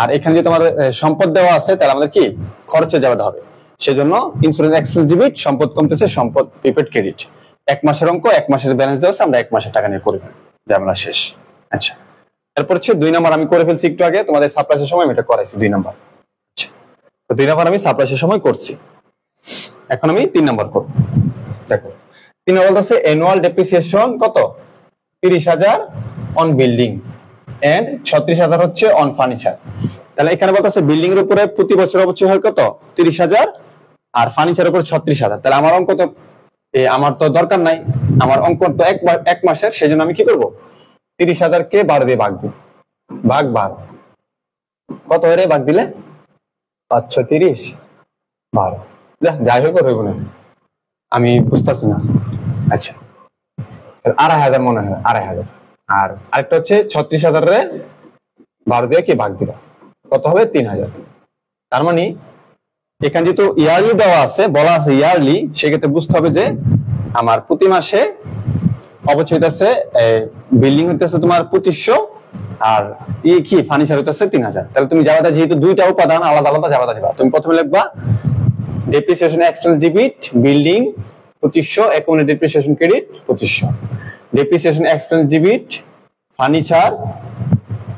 আর এখানে যদি আমাদের সম্পদ দেওয়া আছে, তাহলে আমাদের কি খরচে যাবে হবে। সেজন্য ইন্স্যুরেন্স এক্সপেন্স ডেবিট, সম্পদ কমতেছে, সম্পদ প্রিপেড ক্রেডিট। 1 মাসের অঙ্ক, 1 মাসের ব্যালেন্স দেওয়া আছে, আমরা 1 মাসের টাকা নিয়ে করে ফেলবো, ঝামেলা শেষ। আচ্ছা তারপর হচ্ছে 2 নাম্বার আমি করে ফেলছি একটু আগে, তোমাদের সাপ্লাইসের সময় আমি এটা করাইছি 2 নাম্বার। আচ্ছা তো 2 নাম্বার আমি সাপ্লাইসের সময় করছি, এখন আমি 3 নাম্বার করব। দেখো 3 নাম্বার বলতেছে অ্যানুয়াল ডেপ্রিসিয়েশন কত? 30,000 অন বিল্ডিং এন্ড 36,000 হচ্ছে অন ফার্নিচার। তাহলে এখানে বলতেছে বিল্ডিং এর উপরে প্রতি বছর অবশ্যই হয় কত? 30,000, আর ফার্নিচারের উপরে 36,000। তাহলে আমার অঙ্ক তো আমার তো দরকার নাই, আমার অঙ্ক তো 1 মাসের, সেজন্য আমি কি করব? 30,000 কে 12 দিয়ে ভাগ দিব, ভাগ 12 কত হয় রে? ভাগ দিলে 530 12, যাই হোক হইব না, আমি বুঝতেছি না। আচ্ছা 2,500 মনে হয়, 2,500। আর আরেকটা হচ্ছে 36,000 রে 12 দিয়ে কি ভাগ দিবা, কত হবে? 3,000। তার মানে এখানে যেহেতু ইয়ারলি দেওয়া আছে, বলা আছে ইয়ারলি, সেক্ষেত্রে বুঝতে হবে যে আমার প্রতি মাসে অবশ্যই হইতেছে বিল্ডিং হইতেছে তোমার 2500 আর কি ফার্নিচার হইতেছে 3000। তাহলে তুমি জাবেদা যেহেতু দুইটা উপাদান আলাদা আলাদা জাবেদা দিবা, তুমি প্রথমে লিখবা depreciation expense debit building 2500 account depreciation credit 2500, depreciation expense debit furniture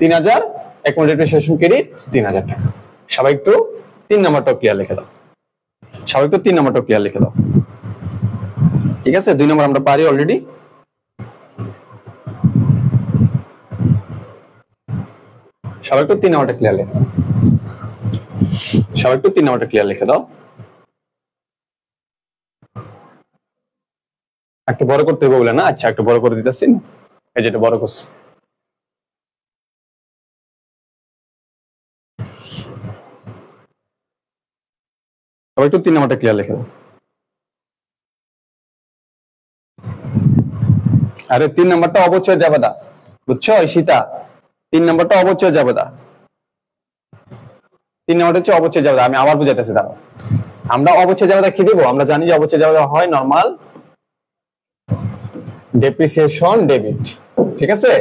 3000 account depreciation credit 3000 টাকা। সবাই একটু 3 নাম্বারটা ক্লিয়ার লিখে দাও, সবাই একটু 3 নাম্বারটা ক্লিয়ার লিখে দাও। ঠিক আছে, 2 নম্বর আমরা পারি অলরেডি। সবাই একটু 3 নাম্বারটা ক্লিয়ার লিখে দাও, সবাই একটু 3 নাম্বারটা ক্লিয়ার লিখে দাও। একটু বড় করতে হবে বলে না? আচ্ছা একটু বড় করে দিতেছি, এই যেটা বড় করছি। সবাই একটু 3 নাম্বারটা ক্লিয়ার লিখে দাও। আরে 3 নাম্বারটা অবচয় জাবেদা, বুঝছো ঈশিতা? 3 নাম্বারটা অবচয় জাবেদা, 3 নাম্বারটা হচ্ছে অবচয় জাবেদা। আমি আবার বুঝাইতেছি, দাঁড়াও। আমরা অবচয় জাবেদা কি দেব? আমরা জানি যে অবচয় জাবেদা হয় নরমাল ডেপ্রিসিয়েশন ডেবিট, ঠিক আছে,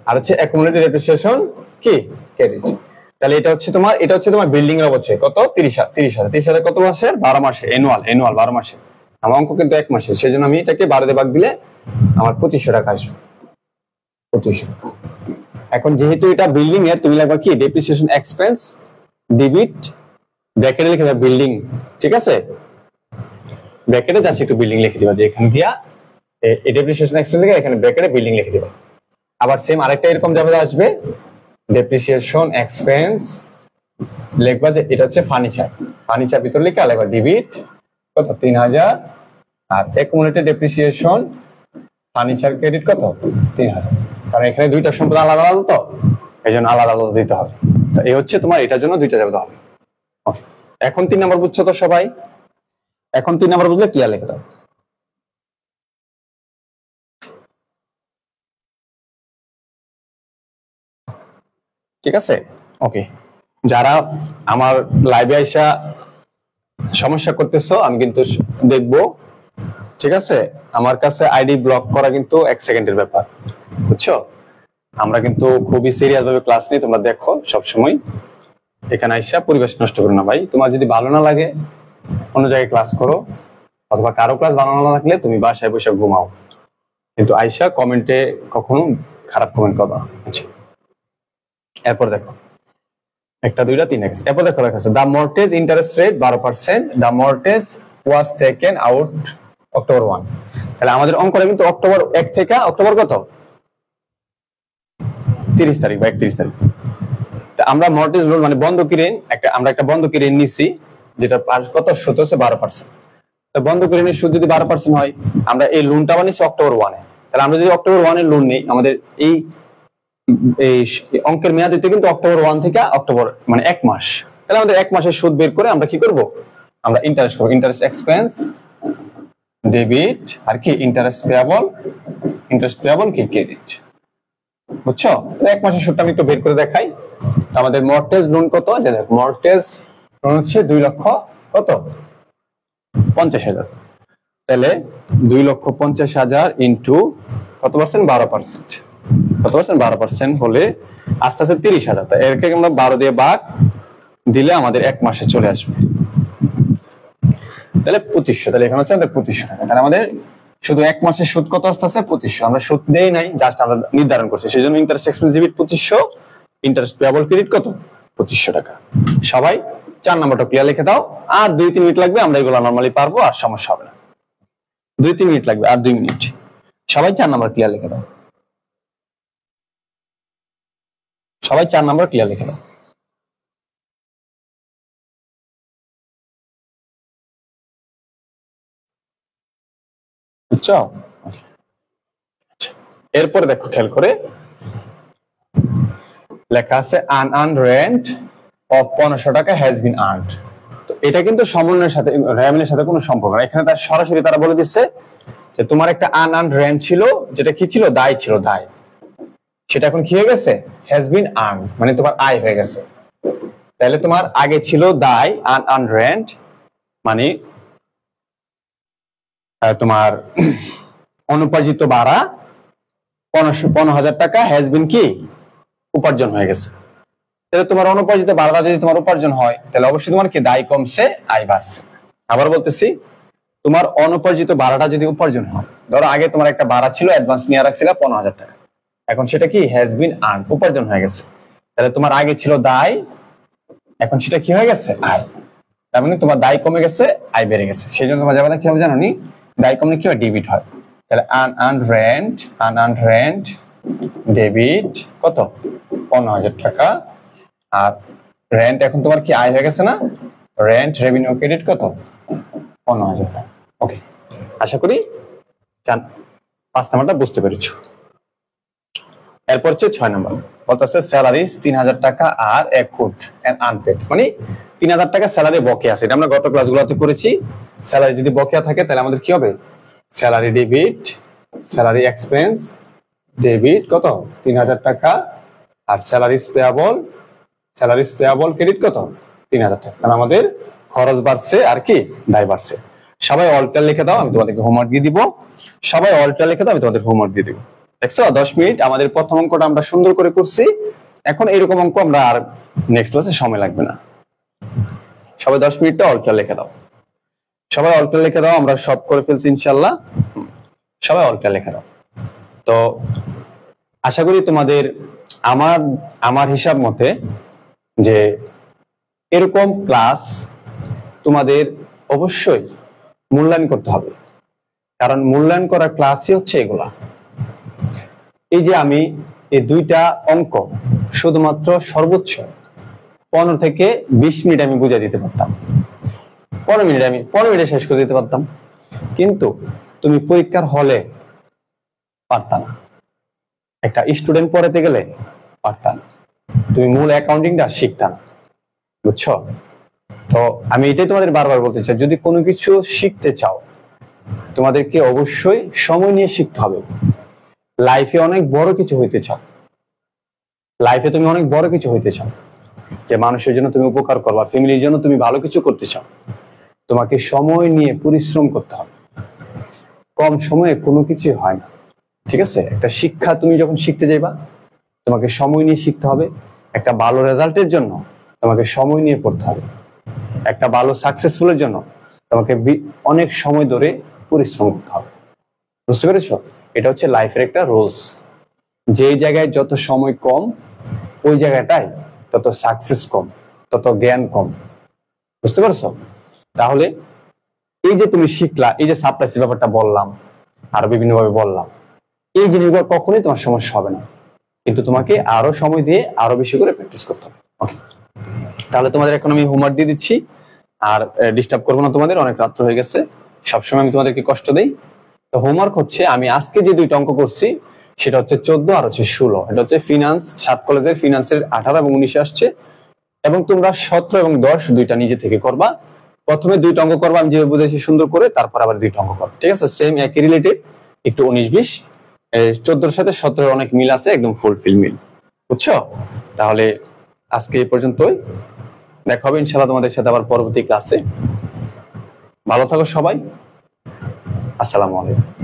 আর হচ্ছে অ্যাকুমুলেটেড ডেপ্রিসিয়েশন কি ক্রেডিট। তাহলে এটা হচ্ছে তোমার বিল্ডিং এর অবচয় কত? 30,000 কত মাসের? 12 মাসে, অ্যানুয়াল 12 মাসে। আমার অঙ্ক কিন্তু 1 মাসের, সেজন্য আমি এটাকে 12 দিয়ে ভাগ দিলে আমার 2500 টাকা আসবে, 2500 টাকা। এখন যেহেতু এটা বিল্ডিং এর, তুমি লিখবা কি ডেপ্রিসিয়েশন এক্সপেন্স ডেবিট ব্র্যাকেটে লিখে দাও বিল্ডিং, ঠিক আছে, ব্র্যাকেটে জাস্ট একটু বিল্ডিং লিখে দিবা, যে এখান দিয়া এই ডেপ্রিসিয়েশন এক্সপেন্স লিখে এখানে ব্র্যাকেটে বিল্ডিং লিখে দিবা। আবার সেম আরেকটা এরকম জাবেদা আসবে, ডেপ্রিসিয়েশন এক্সপেন্স লিখবা যে এটা হচ্ছে ফার্নিচার ভিতর লিখে লিখবা ডেবিট কত 3000 আর অ্যাকুমুলেটেড ডেপ্রিসিয়েশন ফার্নিচার ক্রেডিট কত 3000, কারণ এখানে দুইটা সম্পদ আলাদা আলাদা, তো এইজন্য আলাদা আলাদা দিতে হবে। তো এই হচ্ছে তোমার এটার জন্য দুইটা জাবেদা হবে। ওকে, এখন 3 নাম্বার বুঝছো তো সবাই? এখন 3 নাম্বার বুঝলে ক্লিয়ার লিখে দাও। ঠিক আছে, ওকে। যারা আমার লাইভে আইসা সমস্যা করতেছো আমি কিন্তু দেখবো, ঠিক আছে। আমার কাছে আইডি ব্লক করা কিন্তু 1 সেকেন্ডের ব্যাপার, বুঝছো? আমরা কিন্তু খুবই সিরিয়াস ভাবে ক্লাস নিই, তোমরা দেখো সবসময়। এখানে আইসা পরিবেশ নষ্ট করো না ভাই। তোমার যদি ভালো না লাগে অন্য জায়গায় ক্লাস করো, অথবা কারো ক্লাস ভালো না লাগলে তুমি বাসায় বসে ঘুমাও, কিন্তু আইসা কমেন্টে কখনো খারাপ কমেন্ট করবা। আচ্ছা, এরপর দেখো 1 2 3 গেছে। এরপর দেখো লেখা আছে the mortgage interest rate 12%, the mortgage was taken out October 1। তাহলে আমাদের অঙ্কটা কিন্তু অক্টোবর 1 থেকে অক্টোবর কত 30 তারিখ বা 31 তারিখ। তা আমরা মর্টগেজ লোন মানে বন্ধকি ঋণ আমরা একটা বন্ধকি ঋণ নিছি, যেটা কত সুদ হচ্ছে 12%। তো বন্ধকি ঋণের সুদ যদি 12% হয়, আমরা এই লোনটা বানিয়েছি অক্টোবর 1 এ। তাহলে আমরা যদি অক্টোবর 1 এর লোন নেই, আমাদের এই অঙ্কের মেয়াদ দিতে কিন্তু অক্টোবর 1 থেকে অক্টোবর মানে 1 মাস। তাহলে আমাদের 1 মাসের সুদ বের করে আমরা কি করব? আমরা ইন্টারেস্ট করব, ইন্টারেস্ট এক্সপেন্স ডেবিট আর কি ইন্টারেস্ট পেয়াবল কি ক্রেডিট, বুঝছো? 1 মাসের সুদটা আমি একটু বের করে দেখাই। তো আমাদের মর্টগেজ লোন কত? যে দেখো মর্টগেজ লোন হচ্ছে 2 লক্ষ কত 50,000। তাহলে 2,50,000 ইনটু কত পার্সেন্ট? 12%। কত পার্সেন্ট? 12% হলে আস্তে আস্তে 30,000। তা এরকে আমরা 12 দিয়ে ভাগ দিলে আমাদের 1 মাসে চলে আসবে, তাহলে 2500। তাহলে এখানে হচ্ছে আমাদের 2500 টাকা। তাহলে আমাদের শুধু 1 মাসের সুদ কত আসতেছে? 2500। আমরা সুদ দেই নাই, জাস্ট আমরা নির্ধারণ করছি, সেজন্য interest expense debit 2500, interest payable credit কত 2500 টাকা। সবাই 4 নাম্বারটা ক্লিয়ার লিখে দাও। আর 2-3 মিনিট লাগবে, আমরা এগুলো নরমালি পারবো, আর সমস্যা হবে না। 2-3 মিনিট লাগবে, আর 2 মিনিট। সবাই 4 নাম্বার ক্লিয়ার লিখে দাও, সবাই 4 নাম্বার ক্লিয়ার লিখে দাও। বুঝছো? এরপরে দেখো খেয়াল করে লেখা আছে আনআর্নড রেন্ট অফ 1500 টাকা হ্যাজ বিন আর্নড। তো এটা কিন্তু সমন্বয়ের সাথে রেমিনের সাথে কোনো সম্পর্ক না। এখানে তার সরাসরি তারা বলে দিচ্ছে যে তোমার একটা আনআর্নড রেন্ট ছিল, যেটা কি ছিল? দায় ছিল, দায়। সেটা এখন কি হয়ে গেছে? হ্যাজ বিন আর্নড, মানে তোমার আয় হয়ে গেছে। তাহলে তোমার আগে ছিল দায় আনআর্নড রেন্ট, মানে তোমার অনুপার্জিত ভাড়া 15,000 টাকা হ্যাজ বিন কি উপার্জন হয়ে গেছে। তাহলে তোমার অনুপার্জিত ভাড়া যদি তোমার উপার্জন হয় তাহলে অবশ্যই তোমার কি দায় কমছে আয় বাড়ছে। আবার বলতেছি, তোমার অনুপার্জিত ভাড়াটা যদি উপার্জন হয়, ধরো আগে তোমার একটা ভাড়া ছিল, অ্যাডভান্স নিয়ে রাখছিল 15,000 টাকা, এখন সেটা কি হ্যাজ বিন আর্ন, উপার্জন হয়ে গেছে। তাহলে তোমার আগে ছিল দায়, এখন সেটা কি হয়ে গেছে আয়। তার মানে তোমার দায় কমে গেছে, আয় বেড়ে গেছে। সেই জন্য তোমার জায়গাটা কি হবে জানো নি, দায় কমলে কি হয় ডেবিট হয়। তাহলে আনআর্নড রেন্ট ডেবিট কত 15,000 টাকা। আর রেন্ট এখন তোমার কি আয় হয়ে গেছে না, রেন্ট রেভিনিউ ক্রেডিট কত 15,000 টাকা। ওকে, আশা করি 5 নাম্বারটা বুঝতে পেরেছো। এরপর হচ্ছে 6 নাম্বার, বলতেছে স্যালারিজ 3,000 টাকা আর অ্যাকুড এন্ড আনপেড, মানে 3,000 টাকা স্যালারি বকেয়া আছে। এটা আমরা গত ক্লাসগুলোতে করেছি। স্যালারি যদি বকেয়া থাকে তাহলে আমাদের কি হবে, salary debit, salary expense debit কত 3,000 টাকা, আর স্যালারিজ পেয়াবল ক্রেডিট কত 3,000 টাকা। কারণ আমাদের খরচ বাড়ছে আর কি দায় বাড়ছে। সবাই অল্টার লিখে দাও, আমি তোমাদেরকে হোমওয়ার্ক দিয়ে দিব। সবাই অল্টার লিখে দাও, আমি তোমাদের হোমওয়ার্ক দিয়ে দিব। দেখছো 10 মিনিট আমাদের প্রথম অঙ্কটা আমরা সুন্দর করে করছি। এখন এরকম অঙ্ক আমরা আর নেক্সট ক্লাসে সময় লাগবে না। সবাই 10 মিনিটটা অল্টার লিখে দাও, সবাই অল্টার লিখে দাও। আমরা সব করে ফেলছি ইনশাআল্লাহ, সবাই অল্টার লিখে দাও। তো আশা করি তোমাদের আমার হিসাব মতে যে এরকম ক্লাস তোমাদের অবশ্যই মূল্যায়ন করতে হবে। কারণ মূল্যায়ন করার ক্লাসই হচ্ছে এগুলা। এই যে আমি এই দুইটা অঙ্ক শুধুমাত্র সর্বোচ্চ 15 থেকে 20 মিনিট আমি বুঝিয়ে দিতে পারতাম, 15 মিনিটে শেষ করে দিতে পারতাম, কিন্তু তুমি পরীক্ষার হলে পারতা না। একটা স্টুডেন্ট পড়াতে গেলে পারতা না, তুমি মূল অ্যাকাউন্টিংটা শিখতা না, বুঝছো? তো আমি এটাই তোমাদের বারবার বলতে চাই, যদি কোনো কিছু শিখতে চাও তোমাদেরকে অবশ্যই সময় নিয়ে শিখতে হবে। লাইফে অনেক বড় কিছু হইতে চাও, লাইফে তুমি অনেক বড় কিছু হইতে চাও, যে মানুষের জন্য তুমি উপকার করবা, ফ্যামিলির জন্য তুমি ভালো কিছু করতে চাও, তোমাকে সময় নিয়ে পরিশ্রম করতে হবে। কম সময়ে কোনো কিছু হয় না, ঠিক আছে? একটা শিক্ষা তুমি যখন শিখতে যাইবা তোমাকে সময় নিয়ে শিখতে হবে। একটা ভালো রেজাল্টের জন্য তোমাকে সময় নিয়ে পড়তে হবে। একটা ভালো সাকসেসফুলের জন্য তোমাকে অনেক সময় ধরে পরিশ্রম করতে হবে। বুঝতে পেরেছো? এটা হচ্ছে লাইফের একটা রুলস। যে জায়গায় যত সময় কম ওই জায়গাটায় তত সাকসেস কম, তত জ্ঞান কম। বুঝতে পারছো? তাহলে এই যে তুমি শিখলা, এই যে সাপ্লাইসের ব্যাপারটা বললাম, আরো বিভিন্ন ভাবে বললাম, এই জিনিসগুলো কখনোই তোমার সমস্যা হবে না, কিন্তু তোমাকে আরো সময় দিয়ে আরো বেশি করে প্র্যাকটিস করতে হবে। ওকে, তাহলে তোমাদের এখন আমি হোমওয়ার্ক দিয়ে দিচ্ছি, আর ডিস্টার্ব করবো না তোমাদের, অনেক রাত্র হয়ে গেছে, সবসময় আমি তোমাদেরকে কষ্ট দেই। তো হোমওয়ার্ক হচ্ছে, আমি আজকে যে দুইটা অঙ্ক করছি সেটা হচ্ছে 14 আর হচ্ছে 16। এটা হচ্ছে ফিনান্স, 7 কলেজের ফিনান্সের 18 এবং 19 আসছে, এবং তোমরা 17 এবং 10 দুইটা নিজে থেকে করবা। প্রথমে দুইটা অঙ্ক করবা আমি যেভাবে বুঝাইছি সুন্দর করে, তারপর আবার দুইটা অঙ্ক করো, ঠিক আছে? সেম একই রিলেটেড, একটু 19-20, 14 সাথে 17 অনেক মিল আছে, একদম ফুলফিল মিল, বুঝছো? তাহলে আজকে এই পর্যন্তই, দেখা হবে ইনশাআল্লাহ তোমাদের সাথে আবার পরবর্তী ক্লাসে। ভালো থাকো সবাই, আসসালামু আলাইকুম।